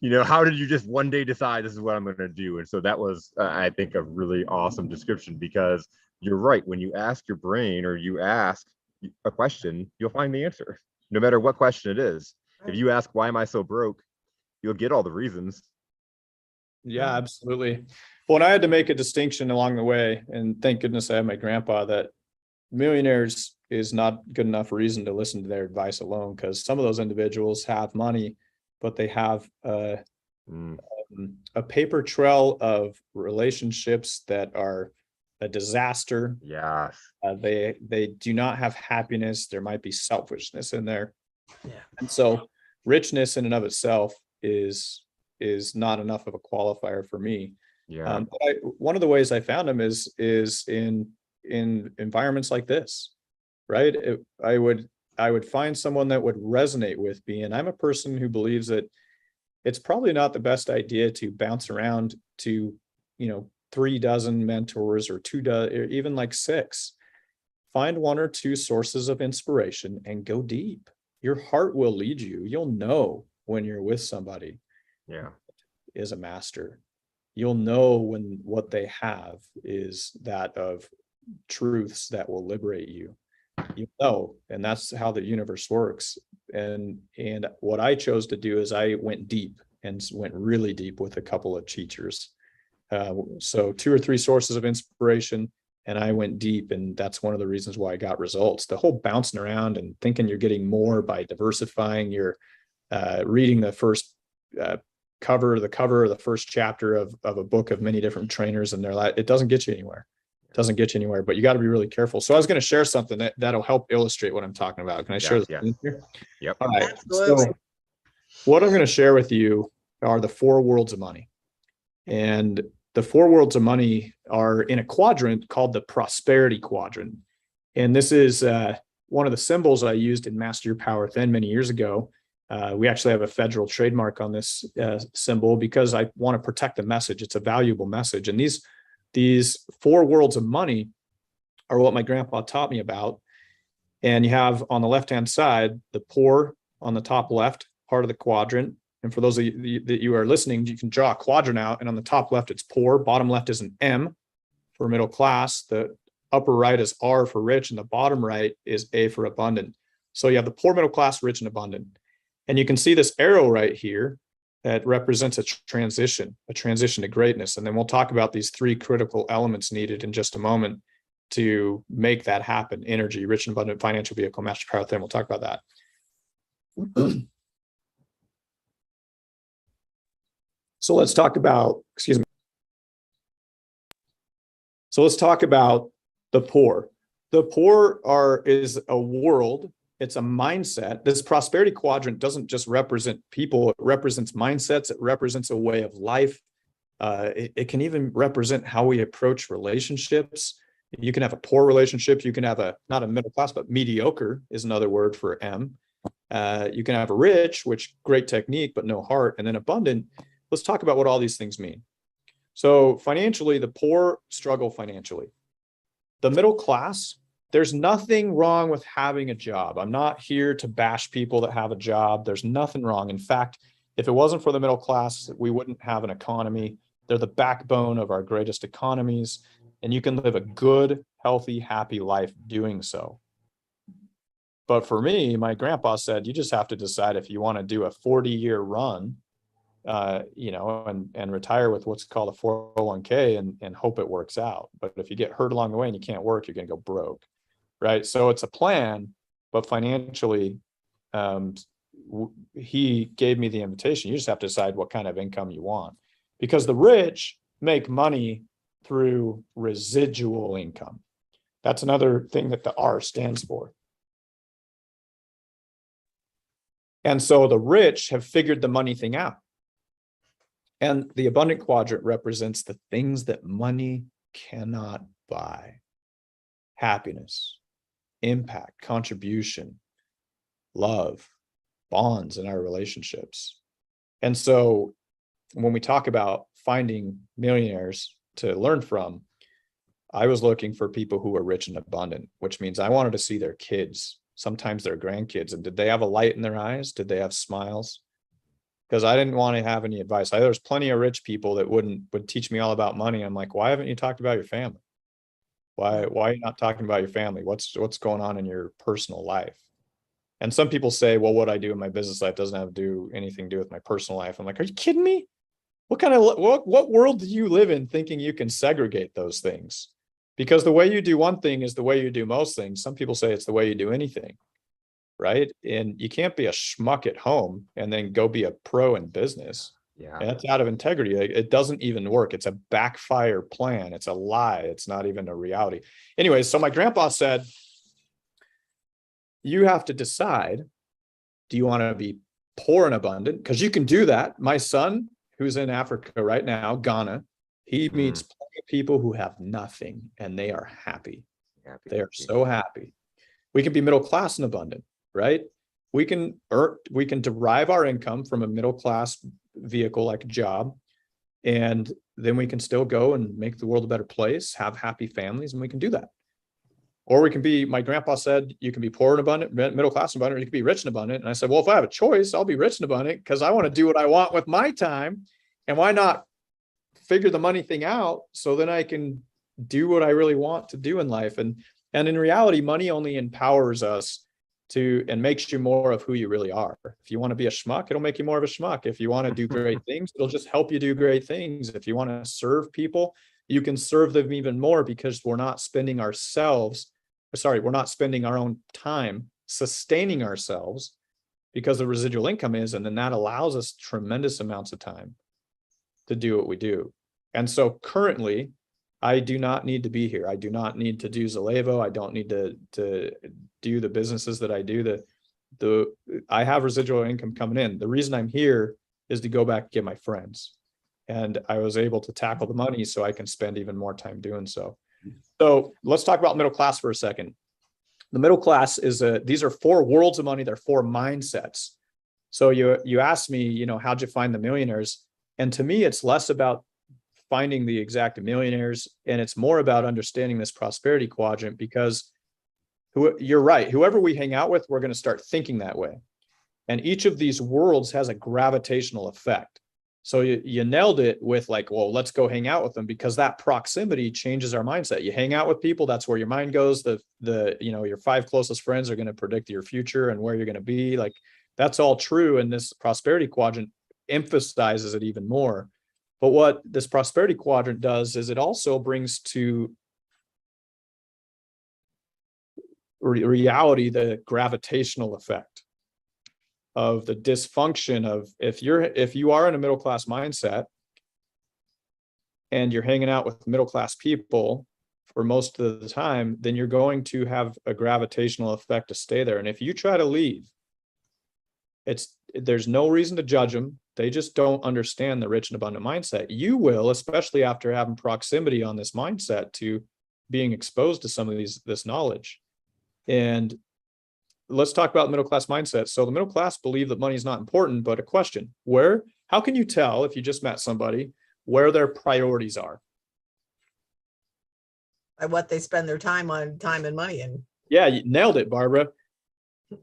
did you just one day decide this is what I'm going to do? And so that was, I think, a really awesome description, because you're right. When you ask your brain or you ask a question, you'll find the answer, no matter what question it is. If you ask, why am I so broke? You'll get all the reasons. Yeah, absolutely. Well, and I had to make a distinction along the way, and thank goodness I have my grandpa, that millionaires is not good enough reason to listen to their advice alone, because some of those individuals have money, but they have a paper trail of relationships that are a disaster. Yeah. They do not have happiness. There might be selfishness in there. Yeah. And so richness in and of itself is not enough of a qualifier for me. Yeah. One of the ways I found them is in environments like this, right? I would find someone that would resonate with me. And I'm a person who believes that it's probably not the best idea to bounce around to, 3 dozen mentors or 2 dozen, or even like 6. Find 1 or 2 sources of inspiration and go deep. Your heart will lead you. You'll know when you're with somebody Yeah. is a master. You'll know when what they have is that of truths that will liberate you. You know, and that's how the universe works. And what I chose to do is I went deep and went really deep with a couple of teachers. So 2 or 3 sources of inspiration, and I went deep, and that's one of the reasons why I got results. The whole bouncing around and thinking you're getting more by diversifying your reading the first cover of the first chapter of a book of many different trainers, and it doesn't get you anywhere. It doesn't get you anywhere, but you got to be really careful. So I was going to share something that'll help illustrate what I'm talking about. Can I share this here? Yep. All right. Absolutely. So what I'm going to share with you are the 4 worlds of money. And the 4 worlds of money are in a quadrant called the prosperity quadrant. And this is one of the symbols I used in Master Your Power Within many years ago. We actually have a federal trademark on this symbol because I want to protect the message. It's a valuable message. And these 4 worlds of money are what my grandpa taught me about. And you have on the left-hand side, the poor on the top left part of the quadrant. And for those of you that you are listening, you can draw a quadrant out, and on the top left, it's poor. Bottom left is an M for middle class. The upper right is R for rich, and the bottom right is A for abundant. So you have the poor, middle class, rich, and abundant. And you can see this arrow right here that represents a transition to greatness. And then we'll talk about these 3 critical elements needed in just a moment to make that happen: energy, rich and abundant, financial vehicle, master power within. We'll talk about that. So let's talk about, So let's talk about the poor. The poor is a world. It's a mindset. This prosperity quadrant doesn't just represent people. It represents mindsets. It represents a way of life. It can even represent how we approach relationships. You can have a poor relationship. You can have not a middle class, but mediocre is another word for M. You can have a rich, which great technique, but no heart. And then abundant. Let's talk about what all these things mean. So financially, the poor struggle financially. The middle class, there's nothing wrong with having a job. I'm not here to bash people that have a job. There's nothing wrong. In fact, if it wasn't for the middle class, we wouldn't have an economy. They're the backbone of our greatest economies, and you can live a good, healthy, happy life doing so. But for me, my grandpa said, you just have to decide if you want to do a 40-year run, and retire with what's called a 401k and hope it works out. But if you get hurt along the way and you can't work, you're going to go broke, right? So it's a plan, but financially, he gave me the invitation. You just have to decide what kind of income you want, because the rich make money through residual income. That's another thing that the R stands for. And so the rich have figured the money thing out. And the abundant quadrant represents the things that money cannot buy: happiness, impact, contribution, love, bonds in our relationships. And so when we talk about finding millionaires to learn from, I was looking for people who were rich and abundant, which means I wanted to see their kids, sometimes their grandkids, and did they have a light in their eyes? Did they have smiles? Because I didn't want to have any advice. There's plenty of rich people that would teach me all about money. I'm like, why haven't you talked about your family? Why are you not talking about your family? What's going on in your personal life? And some people say, well, what I do in my business life doesn't have to do anything to do with my personal life. I'm like, are you kidding me? What world do you live in thinking you can segregate those things? Because the way you do one thing is the way you do most things. Some people say it's the way you do anything. Right? And you can't be a schmuck at home and then go be a pro in business. Yeah. And that's out of integrity. It doesn't even work. It's a backfire plan. It's a lie. It's not even a reality. Anyways, so my grandpa said, you have to decide, Do you want to be poor and abundant? Because you can do that. My son, who's in Africa right now, Ghana, he meets plenty of people who have nothing and they are happy. They are so happy. We can be middle class and abundant, right? We can derive our income from a middle class vehicle like a job, and then we can still go and make the world a better place, have happy families, and we can do that. Or we can be, my grandpa said, you can be poor and abundant, middle class and abundant, or you can be rich and abundant. And I said, well, if I have a choice, I'll be rich and abundant because I want to do what I want with my time. And why not figure the money thing out so then I can do what I really want to do in life? And in reality, money only empowers us to, and makes you more of who you really are. If you want to be a schmuck, it'll make you more of a schmuck. If you want to do great things, it'll just help you do great things. If you want to serve people, you can serve them even more because we're not spending our own time sustaining ourselves because the residual income is, and then that allows us tremendous amounts of time to do what we do. And so currently, I do not need to be here. I do not need to do Zalevo. I don't need to do the businesses that I do. I have residual income coming in. The reason I'm here is to go back and get my friends. And I was able to tackle the money so I can spend even more time doing so. So let's talk about middle class for a second. The middle class these are 4 worlds of money. They're 4 mindsets. So you asked me, how'd you find the millionaires? And to me, it's less about finding the exact millionaires, and it's more about understanding this prosperity quadrant, because you're right. Whoever we hang out with, we're going to start thinking that way. And each of these worlds has a gravitational effect. So you nailed it with like, well, let's go hang out with them, because that proximity changes our mindset. You hang out with people, that's where your mind goes. Your 5 closest friends are going to predict your future and where you're going to be. Like, that's all true. And this prosperity quadrant emphasizes it even more. But what this prosperity quadrant does is it also brings to reality the gravitational effect of the dysfunction of, if you are in a middle class mindset and you're hanging out with middle class people for most of the time, then you're going to have a gravitational effect to stay there. And if you try to leave, there's no reason to judge them. They just don't understand the rich and abundant mindset. You will, especially after having proximity on this mindset to being exposed to some of this knowledge. And let's talk about middle class mindset. So the middle class believe that money is not important, but a question: how can you tell, if you just met somebody, where their priorities are? By what they spend their time on, time and money in. Yeah, you nailed it, Barbara.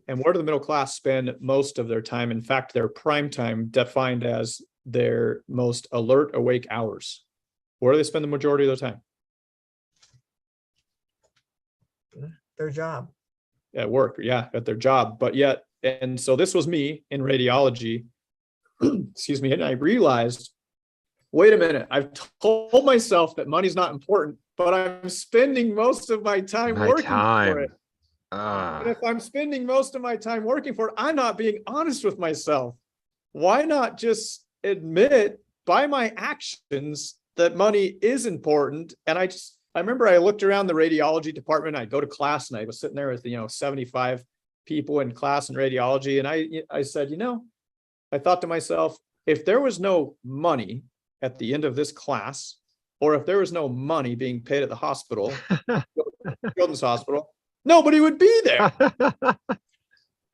And where do the middle class spend most of their time? In fact, their prime time, defined as their most alert, awake hours. Where do they spend the majority of their time? Their job. At work, yeah, at their job. But yet, and so this was me in radiology, excuse me, and I realized, wait a minute, I've told myself that money's not important, but I'm spending most of my time working for it. And if I'm spending most of my time working for it, I'm not being honest with myself. Why not just admit by my actions that money is important? And I remember I looked around the radiology department. I'd go to class and I was sitting there with 75 people in class in radiology, and I said, I thought to myself, if there was no money at the end of this class, or if there was no money being paid at the hospital, children's hospital, nobody would be there.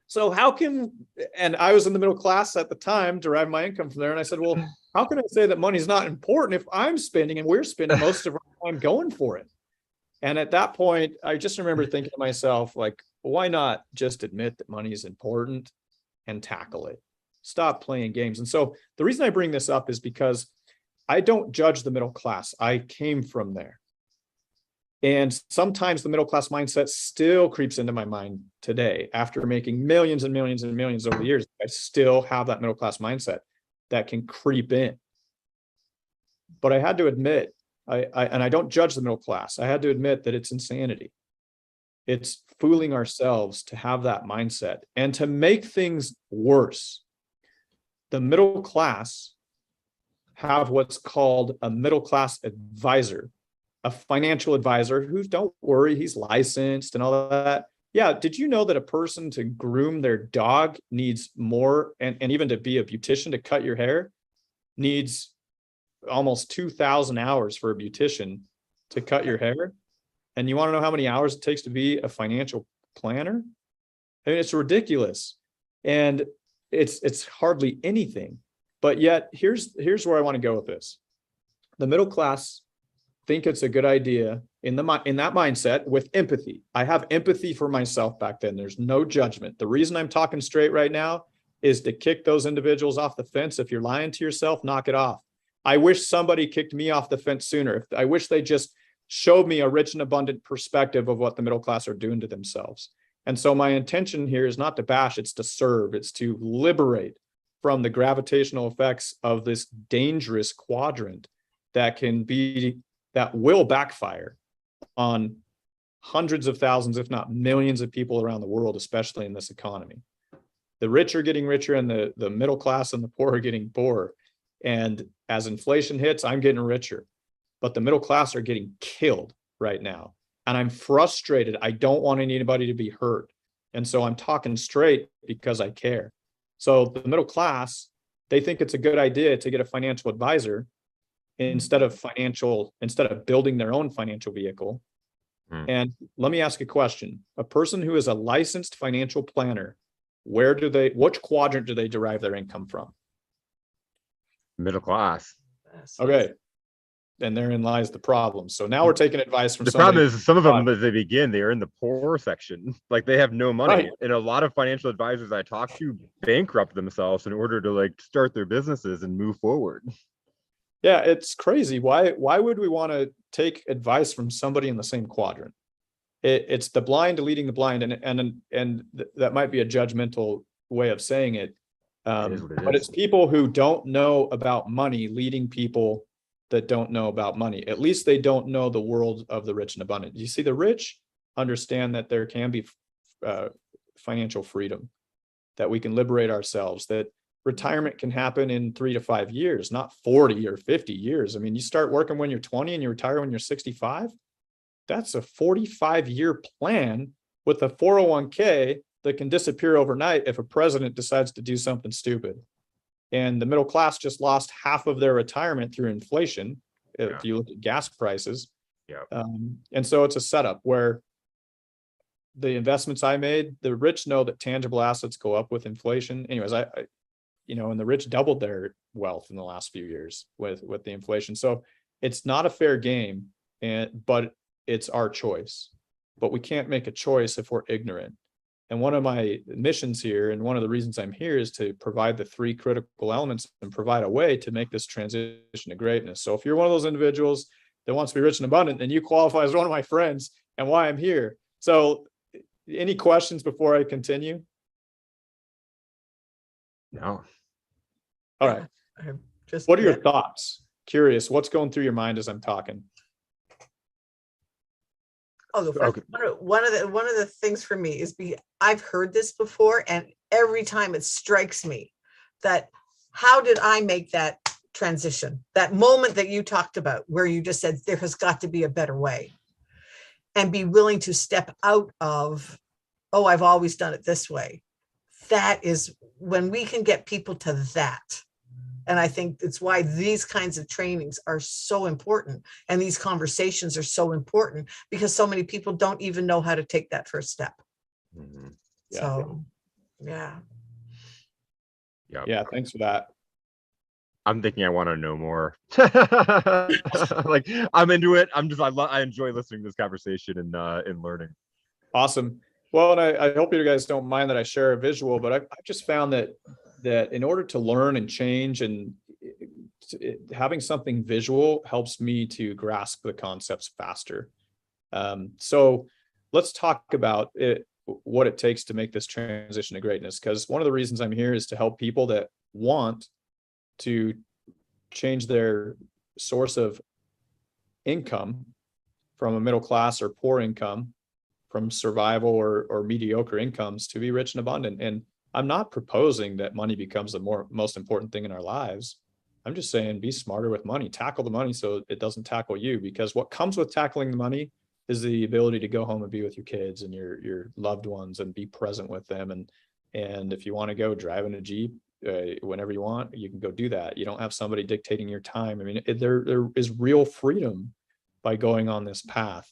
So and I was in the middle class at the time, derived my income from there. And I said, well, how can I say that money's not important if I'm spending and we're spending most of our time going for it? And at that point, I just remember thinking to myself, like, why not just admit that money is important and tackle it? Stop playing games. And so the reason I bring this up is because I don't judge the middle class. I came from there. And sometimes the middle class mindset still creeps into my mind today. After making millions and millions and millions over the years, I still have that middle class mindset that can creep in. But I had to admit, and I don't judge the middle class, I had to admit that it's insanity. It's fooling ourselves to have that mindset. And to make things worse, the middle class have what's called a middle class advisor, a financial advisor who, don't worry, he's licensed and all that, Yeah. Did you know that a person to groom their dog needs more, and even to be a beautician to cut your hair needs almost 2,000 hours for a beautician to cut your hair? And you want to know how many hours it takes to be a financial planner? I mean, it's ridiculous. And it's hardly anything. But yet here's where I want to go with this. The middle class think it's a good idea in that mindset with empathy. I have empathy for myself back then. There's no judgment. The reason I'm talking straight right now is to kick those individuals off the fence. If you're lying to yourself, knock it off. I wish somebody kicked me off the fence sooner. I wish they just showed me a rich and abundant perspective of what the middle class are doing to themselves. And so my intention here is not to bash, it's to serve, it's to liberate from the gravitational effects of this dangerous quadrant that will backfire on hundreds of thousands, if not millions of people around the world, especially in this economy. The rich are getting richer and the middle class and the poor are getting poorer. And as inflation hits, I'm getting richer, but the middle class are getting killed right now. And I'm frustrated. I don't want anybody to be hurt. And so I'm talking straight because I care. So the middle class, they think it's a good idea to get a financial advisor instead of building their own financial vehicle. And let me ask a question. A person who is a licensed financial planner, which quadrant do they derive their income from? Middle class. Okay. And therein lies the problem. So now we're taking advice from the somebody. problem is some of them, as they begin, they are in the poor section. Like they have no money. Right. And a lot of financial advisors I talk to bankrupt themselves in order to like start their businesses and move forward. Yeah, it's crazy. Why would we want to take advice from somebody in the same quadrant? It's the blind leading the blind, and that might be a judgmental way of saying it. But it's people who don't know about money leading people that don't know about money. At least they don't know the world of the rich and abundant. You see, the rich understand that there can be financial freedom, that we can liberate ourselves, that retirement can happen in 3 to 5 years, not 40 or 50 years. I mean, you start working when you're 20 and you retire when you're 65. That's a 45-year plan with a 401k that can disappear overnight if a president decides to do something stupid. And the middle class just lost half of their retirement through inflation. If you look at gas prices. And so it's a setup where the investments I made, the rich know that tangible assets go up with inflation. Anyways, and the rich doubled their wealth in the last few years with the inflation. So it's not a fair game, but it's our choice. But we can't make a choice if we're ignorant. And one of my missions here, and one of the reasons I'm here, is to provide the 3 critical elements and provide a way to make this transition to greatness. So if you're one of those individuals that wants to be rich and abundant, then you qualify as one of my friends and why I'm here. So any questions before I continue? No. All right. What are your thoughts? Curious, what's going through your mind as I'm talking? Okay. One of the things for me is I've heard this before, and every time it strikes me that how did I make that transition? That moment that you talked about where you just said there has got to be a better way, and be willing to step out of, oh, I've always done it this way. That is when we can get people to that. And I think it's why these kinds of trainings are so important. And these conversations are so important because so many people don't even know how to take that first step. Mm-hmm. Yeah. So, yeah. Yeah. Thanks for that. I'm thinking I want to know more. Like I'm into it. I enjoy listening to this conversation and learning. Awesome. Well, and I hope you guys don't mind that I share a visual, but I've just found that in order to learn and change, and having something visual helps me to grasp the concepts faster. So let's talk about what it takes to make this transition to greatness. Because one of the reasons I'm here is to help people that want to change their source of income from a middle class or poor income, from survival or mediocre incomes, to be rich and abundant. And I'm not proposing that money becomes the most important thing in our lives. I'm just saying be smarter with money, tackle the money so it doesn't tackle you, because what comes with tackling the money is the ability to go home and be with your kids and your loved ones and be present with them. And if you want to go drive in a Jeep whenever you want, you can go do that. You don't have somebody dictating your time. I mean, there is real freedom by going on this path.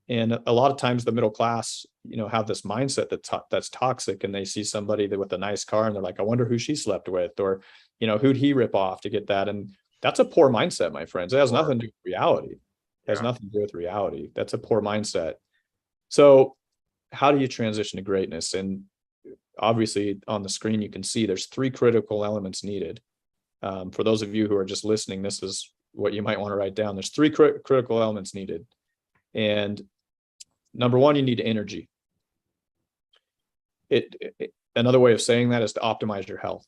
And a lot of times the middle class, have this mindset that's toxic, and they see somebody with a nice car and they're like, I wonder who she slept with, or, who'd he rip off to get that? And that's a poor mindset, my friends. It has nothing to do with reality. It has nothing to do with reality. That's a poor mindset. So how do you transition to greatness? And obviously on the screen, you can see there's 3 critical elements needed. For those of you who are just listening, this is what you might want to write down. There's 3 critical elements needed. And number 1, you need energy. Another way of saying that is to optimize your health.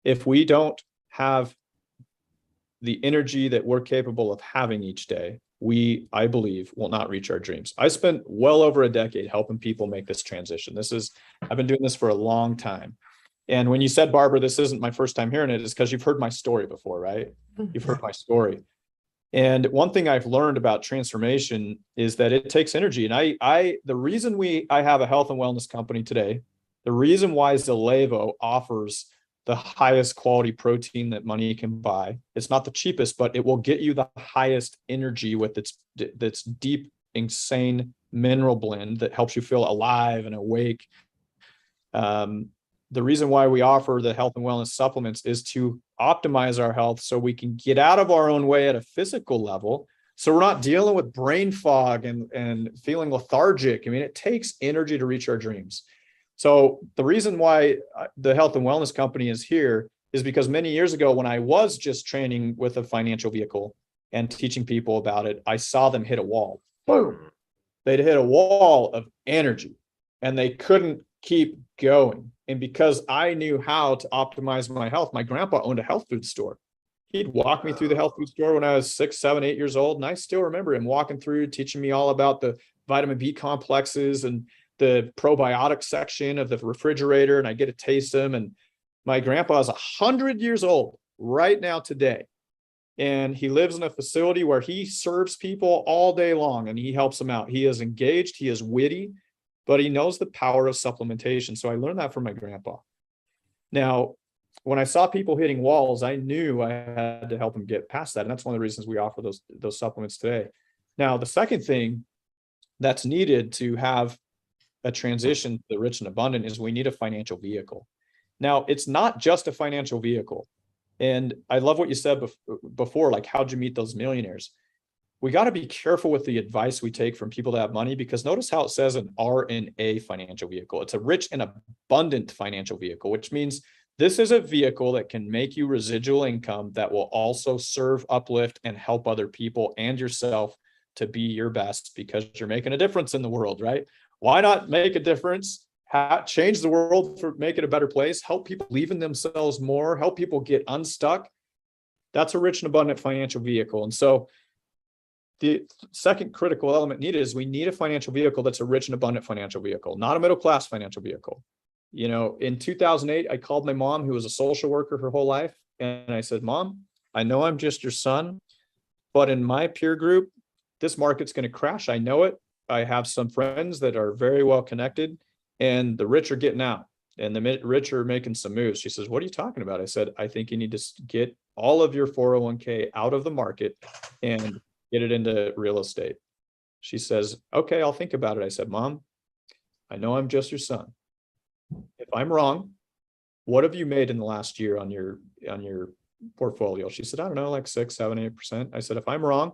If we don't have the energy that we're capable of having each day, I believe, will not reach our dreams. I spent well over a decade helping people make this transition. I've been doing this for a long time. And when you said, Barbara, this isn't my first time hearing it, is because you've heard my story before, right? You've heard my story. And one thing I've learned about transformation is that it takes energy. And the reason I have a health and wellness company today, the reason why Zalevo offers the highest quality protein that money can buy, it's not the cheapest, but it will get you the highest energy with its deep, insane mineral blend that helps you feel alive and awake. The reason why we offer the health and wellness supplements is to optimize our health so we can get out of our own way at a physical level. So we're not dealing with brain fog and feeling lethargic. I mean, it takes energy to reach our dreams. So the reason why the health and wellness company is here is because many years ago, when I was just training with a financial vehicle and teaching people about it, I saw them hit a wall. Boom. They'd hit a wall of energy and they couldn't keep going. And because I knew how to optimize my health, my grandpa owned a health food store. He'd walk me through the health food store when I was 6, 7, 8 years old. And I still remember him walking through, teaching me all about the vitamin B complexes and the probiotic section of the refrigerator. And I get to taste them. And my grandpa is 100 years old right now today. And he lives in a facility where he serves people all day long and he helps them out. He is engaged, he is witty, but he knows the power of supplementation. So I learned that from my grandpa. Now, when I saw people hitting walls, I knew I had to help them get past that. And that's one of the reasons we offer those supplements today. Now, the second thing that's needed to have a transition to the rich and abundant is we need a financial vehicle. Now, it's not just a financial vehicle. And I love what you said before, like, how'd you meet those millionaires? We got to be careful with the advice we take from people that have money, because notice how it says an R&A financial vehicle. It's a rich and abundant financial vehicle, which means this is a vehicle that can make you residual income that will also serve, uplift, and help other people and yourself to be your best, because you're making a difference in the world, right? Why not make a difference? Change the world, for make it a better place, help people believe in themselves more, help people get unstuck. That's a rich and abundant financial vehicle. And so the second critical element needed is we need a financial vehicle that's a rich and abundant financial vehicle, not a middle class financial vehicle. You know, in 2008, I called my mom, who was a social worker her whole life. And I said, Mom, I know I'm just your son, but in my peer group, this market's going to crash. I know it. I have some friends that are very well connected, and the rich are getting out and the rich are making some moves. She says, what are you talking about? I said, I think you need to get all of your 401k out of the market and get it into real estate. She says, okay, I'll think about it. I said, Mom, I know I'm just your son. If I'm wrong, what have you made in the last year on your portfolio? She said, I don't know, like 6, 7, 8%. I said, if I'm wrong,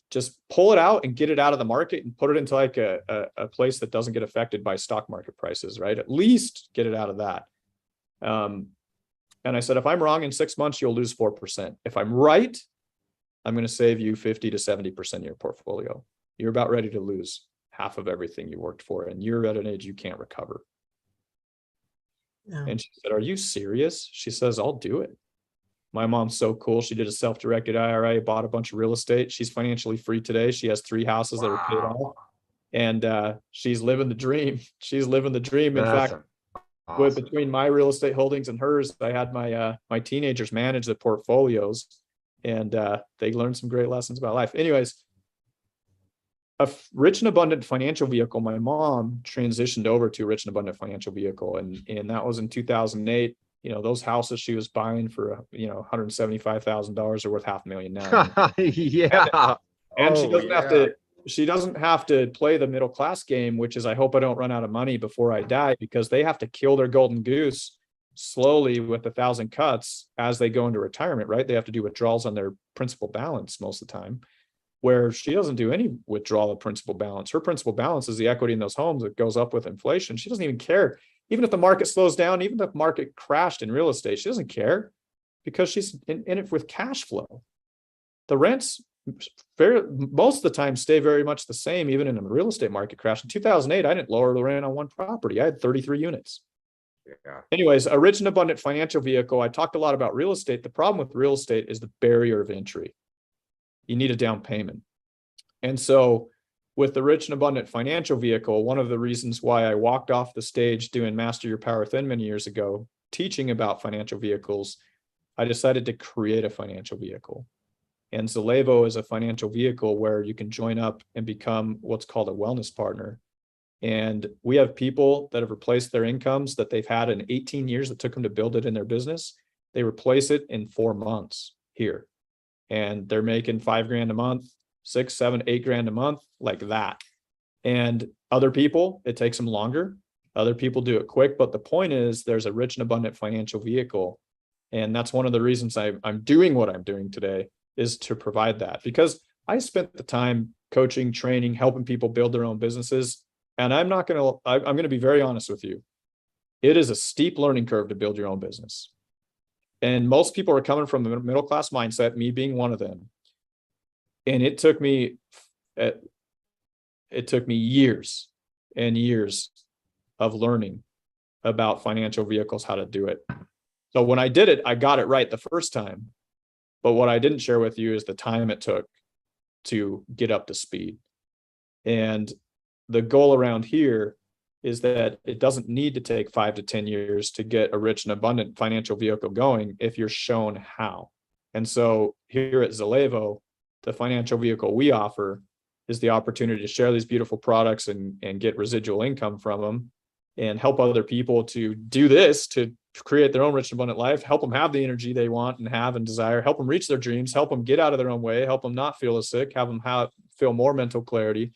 just pull it out and get it out of the market and put it into like a place that doesn't get affected by stock market prices, right? At least get it out of that. And I said, if I'm wrong, in 6 months, you'll lose 4%. If I'm right, I'm going to save you 50 to 70% of your portfolio. You're about ready to lose half of everything you worked for, and you're at an age you can't recover. No. And she said, are you serious? She says, I'll do it. My mom's so cool. She did a self-directed IRA, bought a bunch of real estate. She's financially free today. She has 3 houses that are paid off, and she's living the dream. She's living the dream. In fact, awesome. Between my real estate holdings and hers, I had my teenagers manage the portfolios. and they learned some great lessons about life. Anyways, rich and abundant financial vehicle. My mom transitioned over to a rich and abundant financial vehicle, and that was in 2008. Those houses she was buying for $175,000 are worth $500,000 now. Yeah. And she Oh, doesn't have yeah. to. She doesn't have to play the middle class game, which is, I hope I don't run out of money before I die, because they have to kill their golden goose slowly with 1,000 cuts as they go into retirement, right? They have to do withdrawals on their principal balance most of the time, where she doesn't do any withdrawal of principal balance. Her principal balance is the equity in those homes that goes up with inflation. She doesn't even care. Even if the market slows down, even if the market crashed in real estate, she doesn't care, because she's in it with cash flow. The rents most of the time stay very much the same, even in a real estate market crash. In 2008, I didn't lower the rent on one property. I had 33 units. Yeah. Anyways, a rich and abundant financial vehicle. I talked a lot about real estate. The problem with real estate is the barrier of entry. You need a down payment. And so with the rich and abundant financial vehicle, one of the reasons why I walked off the stage doing Master Your Power Within many years ago, teaching about financial vehicles, I decided to create a financial vehicle. And Zalevo is a financial vehicle where you can join up and become what's called a wellness partner. And we have people that have replaced their incomes that they've had in 18 years that took them to build it in their business. They replace it in 4 months here. And they're making $5,000 a month, 6, 7, 8 grand a month, like that. And other people, it takes them longer. Other people do it quick. But the point is, there's a rich and abundant financial vehicle. And that's one of the reasons I'm doing what I'm doing today, is to provide that, because I spent the time coaching, training, helping people build their own businesses. And I'm going to be very honest with you. It is a steep learning curve to build your own business. And most people are coming from the middle class mindset, me being one of them. And it took me years and years of learning about financial vehicles, how to do it. So when I did it, I got it right the first time. But what I didn't share with you is the time it took to get up to speed. And the goal around here is that it doesn't need to take 5 to 10 years to get a rich and abundant financial vehicle going if you're shown how. And so here at Zalevo, the financial vehicle we offer is the opportunity to share these beautiful products and get residual income from them, and help other people to do this, to create their own rich and abundant life, help them have the energy they want and have and desire, help them reach their dreams, help them get out of their own way, help them not feel as sick, have them feel more mental clarity.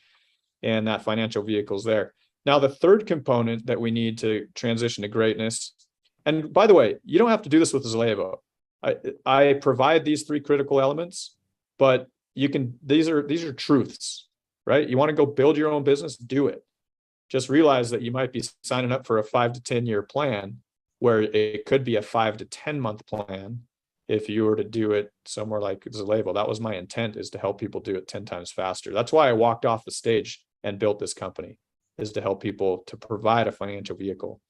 And that financial vehicle is there. Now, the third component that we need to transition to greatness, and by the way, you don't have to do this with Zalevo. I provide these 3 critical elements, but you can, these are truths, right? You want to go build your own business, do it. Just realize that you might be signing up for a 5 to 10 year plan, where it could be a 5 to 10 month plan if you were to do it somewhere like Zalevo. That was my intent, is to help people do it 10 times faster. That's why I walked off the stage and built this company, is to help people to provide a financial vehicle.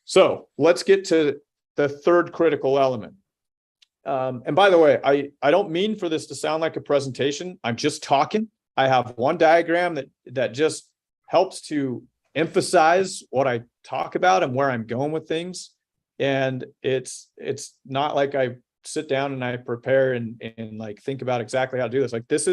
So let's get to the third critical element. And by the way, I don't mean for this to sound like a presentation. I'm just talking. I have one diagram that just helps to emphasize what I talk about and where I'm going with things. And it's not like I sit down and I prepare and like think about exactly how to do this. Like this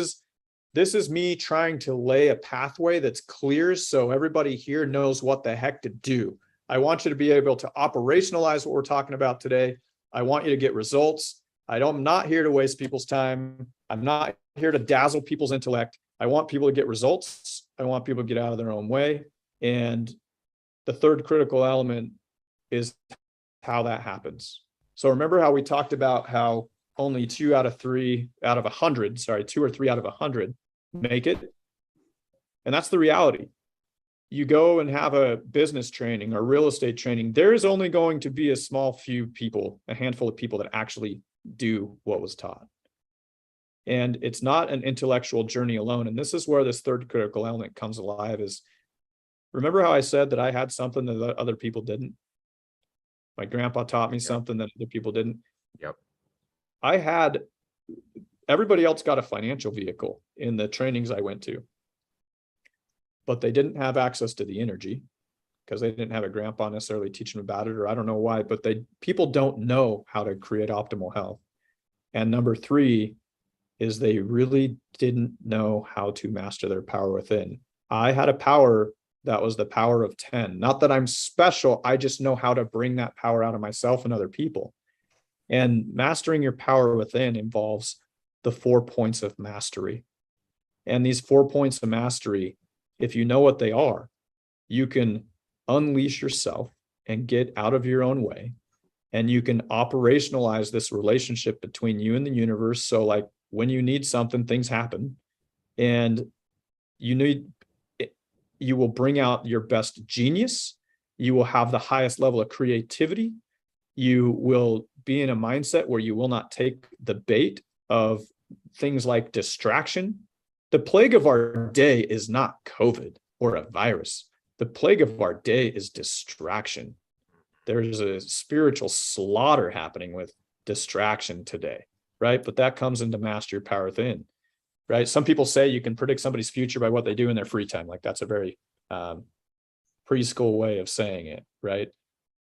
is me trying to lay a pathway that's clear, so everybody here knows what the heck to do. I want you to be able to operationalize what we're talking about today. I want you to get results. I'm not here to waste people's time. I'm not here to dazzle people's intellect. I want people to get results. I want people to get out of their own way. And the third critical element is how that happens. So remember how we talked about how only 2 or 3 out of 100 make it. And that's the reality. You go and have a business training or real estate training, there is only going to be a small few people, a handful of people that actually do what was taught. And it's not an intellectual journey alone. And this is where this third critical element comes alive. Is remember how I said that I had something that other people didn't? My grandpa taught me something that other people didn't. Yep. Everybody else got a financial vehicle in the trainings I went to, but they didn't have access to the energy because they didn't have a grandpa necessarily teaching them about it, or I don't know why, but people don't know how to create optimal health. And number three is they really didn't know how to master their power within. I had a power that was the power of 10. Not that I'm special, I just know how to bring that power out of myself and other people. And mastering your power within involves the 4 points of mastery. And these 4 points of mastery, if you know what they are, you can unleash yourself and get out of your own way. And you can operationalize this relationship between you and the universe. So like when you need something, things happen, and you will bring out your best genius. You will have the highest level of creativity. You will be in a mindset where you will not take the bait of things like distraction. The plague of our day is not COVID or a virus. The plague of our day is distraction. There's a spiritual slaughter happening with distraction today, right? But that comes into master your power within, right? Some people say you can predict somebody's future by what they do in their free time. Like that's a very preschool way of saying it, right?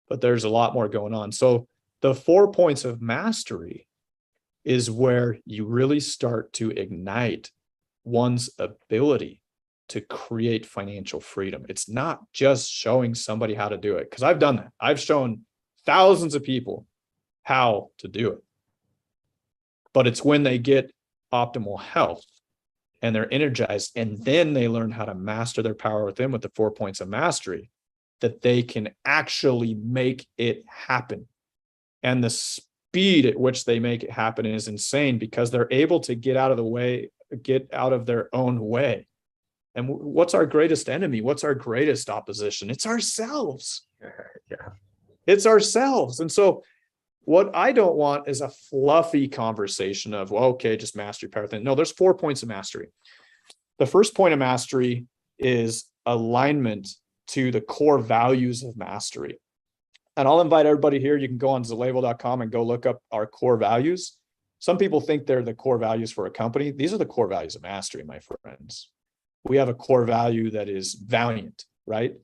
But there's a lot more going on. So the 4 points of mastery is where you really start to ignite one's ability to create financial freedom. It's not just showing somebody how to do it, because I've done that. I've shown thousands of people how to do it. But it's when they get optimal health and they're energized, and then they learn how to master their power within with the 4 points of mastery, that they can actually make it happen. And the speed at which they make it happen is insane, because they're able to get out of their own way. And what's our greatest enemy? What's our greatest opposition? It's ourselves. Yeah. It's ourselves. And so what I don't want is a fluffy conversation of, well, okay, just mastery power thing. No, there's 4 points of mastery. The first point of mastery is alignment to the core values of mastery. And I'll invite everybody here. You can go on Zalevo.com and go look up our core values. Some people think they're the core values for a company. These are the core values of mastery, my friends. We have a core value that is valiant, right?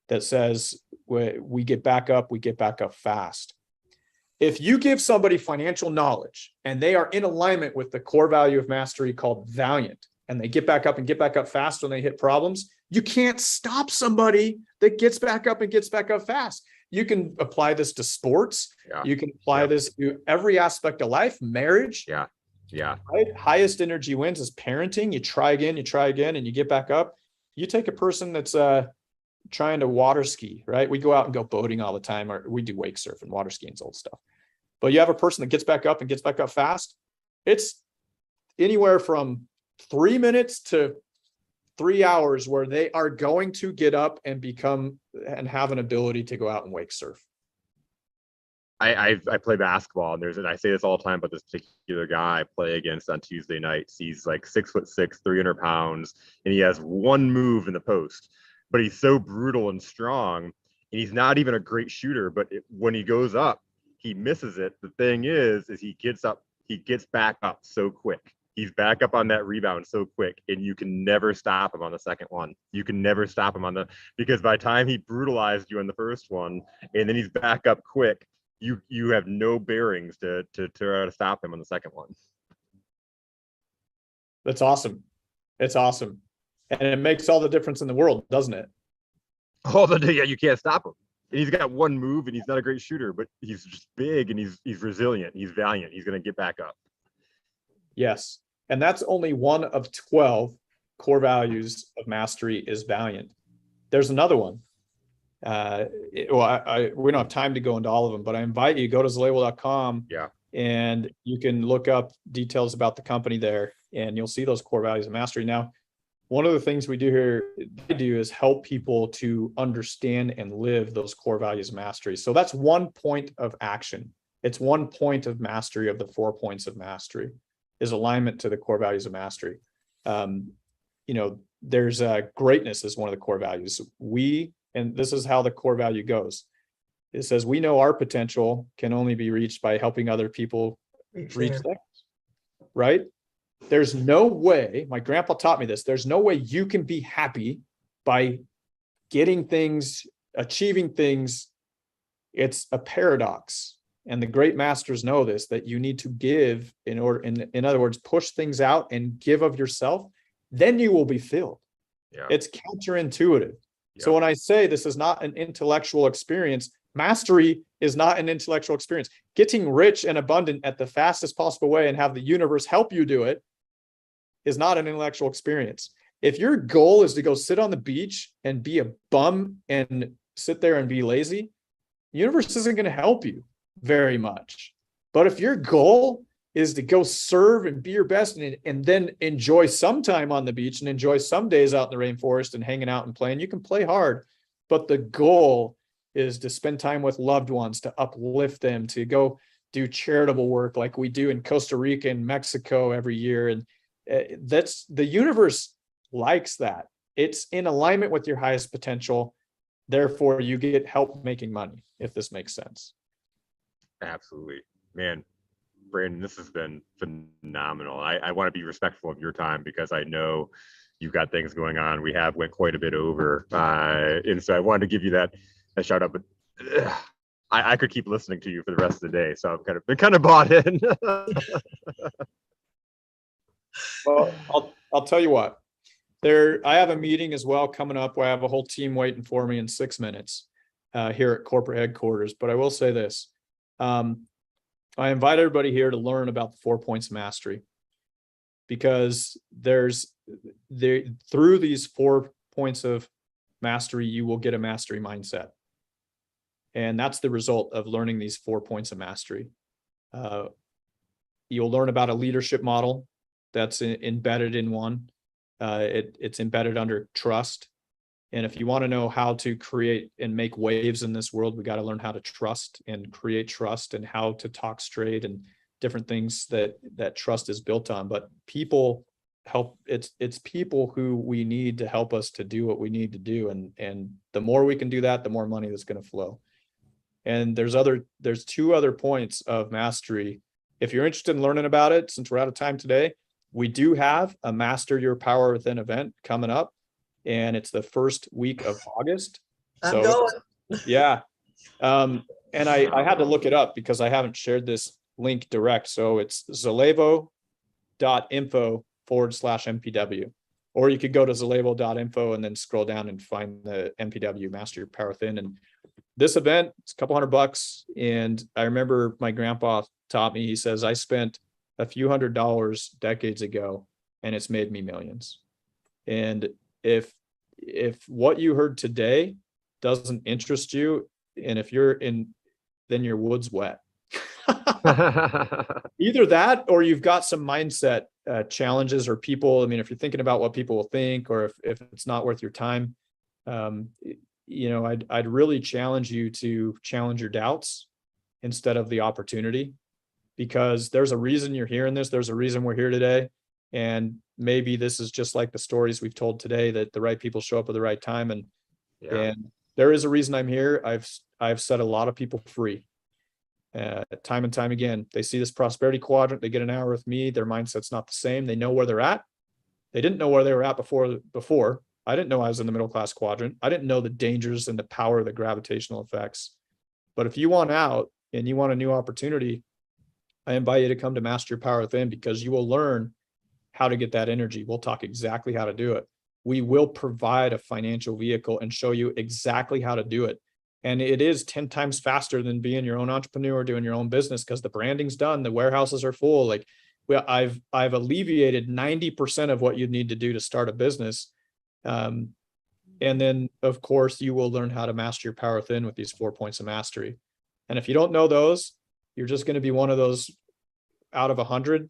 That says we get back up fast. If you give somebody financial knowledge and they are in alignment with the core value of mastery called valiant, and they get back up fast when they hit problems, you can't stop somebody that gets back up fast. You can apply this to sports. Yeah. You can apply this to every aspect of life, marriage. Yeah. Right? Highest energy wins is parenting. You try again, and you get back up. You take a person that's trying to water ski, right? We go out and go boating all the time, or we do wake surfing, water skiing's old stuff. But you have a person that gets back up fast. It's anywhere from 3 minutes to 3 hours where they are going to get up and have an ability to go out and wake surf. I play basketball, and I say this all the time, but this particular guy I play against on Tuesday nights, he's like 6'6", 300 pounds, and he has one move in the post, but he's so brutal and strong, and he's not even a great shooter. But when he goes up, he misses it. The thing is he gets back up so quick. He's back up on that rebound so quick, and you can never stop him on the second one. You can never stop him because by the time he brutalized you on the first one, and then he's back up quick, you have no bearings to try to stop him on the second one. That's awesome. It's awesome. And it makes all the difference in the world, doesn't it? You can't stop him. And he's got one move, and he's not a great shooter, but he's just big, and he's resilient. He's valiant. He's going to get back up. Yes. And that's only one of 12 core values of mastery is valiant. There's another one. We don't have time to go into all of them, but I invite you, go to Zalevo.com. Yeah. And you can look up details about the company there, and you'll see those core values of mastery. Now, one of the things we do here is help people to understand and live those core values of mastery. So that's 1 point of action. It's 1 point of mastery of the 4 points of mastery is alignment to the core values of mastery. There's greatness is one of the core values. And this is how the core value goes. It says, we know our potential can only be reached by helping other people reach theirs, right? There's no way, my grandpa taught me this, there's no way you can be happy by getting things, achieving things. It's a paradox. and the great masters know this, that you need to give in order, in other words, push things out and give of yourself, then you will be filled. Yeah. It's counterintuitive. So Yeah. when I say this is not an intellectual experience, mastery is not an intellectual experience. Getting rich and abundant at the fastest possible way and have the universe help you do it is not an intellectual experience. If your goal is to go sit on the beach and be a bum and sit there and be lazy, the universe isn't going to help you very much. But if your goal is to go serve and be your best and then enjoy some time on the beach and enjoy some days out in the rainforest and hanging out and playing, you can play hard. But the goal is to spend time with loved ones, to uplift them, to go do charitable work like we do in Costa Rica and Mexico every year. And that's, the universe likes that. It's in alignment with your highest potential. Therefore, you get help making money, if this makes sense. Absolutely, man. Brandon, this has been phenomenal. I want to be respectful of your time because I know you've got things going on. We have went quite a bit over, and so I wanted to give you that shout out. But I could keep listening to you for the rest of the day, so I've been kind of bought in. Well, I'll tell you what. I have a meeting as well coming up where I have a whole team waiting for me in 6 minutes here at corporate headquarters. But I will say this. I invite everybody here to learn about the 4 points of mastery, because through these 4 points of mastery, you will get a mastery mindset. And that's the result of learning these 4 points of mastery. You'll learn about a leadership model that's embedded in one. It's embedded under trust. And if you want to know how to create and make waves in this world, we got to learn how to trust and create trust, and how to talk straight and different things that trust is built on. But people help, it's people who we need to help us to do what we need to do. And the more we can do that, the more money that's going to flow. And there's 2 other points of mastery. If you're interested in learning about it, since we're out of time today, we do have a Master Your Power Within event coming up, and it's the first week of August. I'm going. Yeah. And I had to look it up because I haven't shared this link direct. So it's zalevo.info/MPW, or you could go to zalevo.info and then scroll down and find the MPW Master Your Power Within. And this event, it's a couple $100. And I remember my grandpa taught me, he says, I spent a few $100s decades ago and it's made me millions. And if what you heard today doesn't interest you, and if you're in, then your wood's wet. Either that, or you've got some mindset challenges, or people. I mean, if you're thinking about what people will think, or if it's not worth your time, I'd really challenge you to challenge your doubts instead of the opportunity, because there's a reason you're hearing this. There's a reason we're here today. And maybe this is just like the stories we've told today, that the right people show up at the right time. And there is a reason I'm here. I've set a lot of people free. Time and time again, they see this prosperity quadrant, they get an hour with me, their mindset's not the same. They know where they're at. They didn't know where they were at before. I didn't know I was in the middle class quadrant. I didn't know the dangers and the power of the gravitational effects. But if you want out and you want a new opportunity, I invite you to come to Master Your Power Within, because you will learn how to get that energy. We'll talk exactly how to do it. We will provide a financial vehicle and show you exactly how to do it. And it is 10 times faster than being your own entrepreneur, doing your own business, because the branding's done, the warehouses are full. Like, I've alleviated 90% of what you'd need to do to start a business. And then, of course, you will learn how to master your power within with these 4 points of mastery. And if you don't know those, you're just going to be one of those out of 100,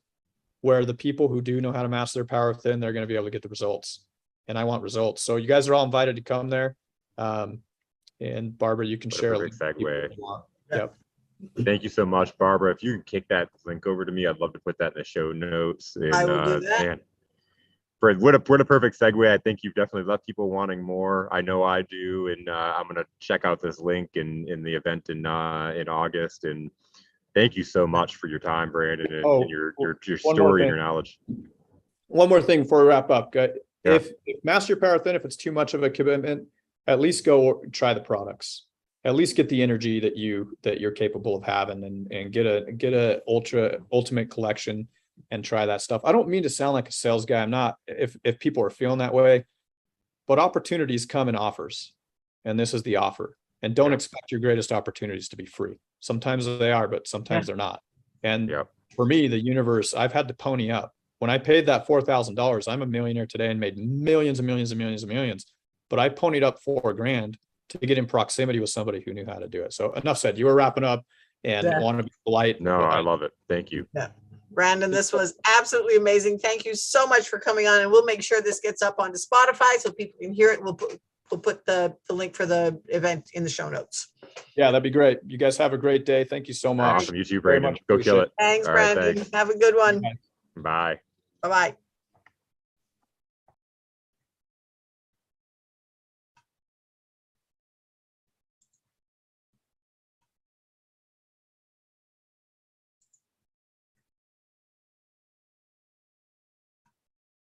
where the people who do know how to master their power within, they're going to be able to get the results. And I want results. So you guys are all invited to come there. And Barbara, you can share a link. Segue. Yep. Thank you so much, Barbara. If you can kick that link over to me, I'd love to put that in the show notes. And, I will do that. Man, Fred, what a perfect segue. I think you've definitely left people wanting more. I know I do, and I'm going to check out this link in the event in August. And thank you so much for your time, Brandon, and your story and your knowledge. One more thing before we wrap up. If Master Your Power Within, if it's too much of a commitment, at least go try the products at least get the energy that you're capable of having, and get a ultimate collection and try that stuff. I don't mean to sound like a sales guy. I'm not, if people are feeling that way, but opportunities come in offers, and this is the offer. And don't expect your greatest opportunities to be free. Sometimes they are, but sometimes they're not. And for me, the universe, I've had to pony up. When I paid that $4,000, I'm a millionaire today and made millions and millions and millions and millions, but I ponied up $4,000 to get in proximity with somebody who knew how to do it. So enough said. You were wrapping up, and I want to be polite. No, I love it. Thank you. Yeah. Brandon, this was absolutely amazing. Thank you so much for coming on, and we'll make sure this gets up onto Spotify so people can hear it. We'll put the link for the event in the show notes. Yeah, that'd be great. You guys have a great day. Thank you so much. Awesome. You too, Brandon. Go kill it. Thanks, All right, Brandon. thanks. Have a good one. Bye. Bye-bye.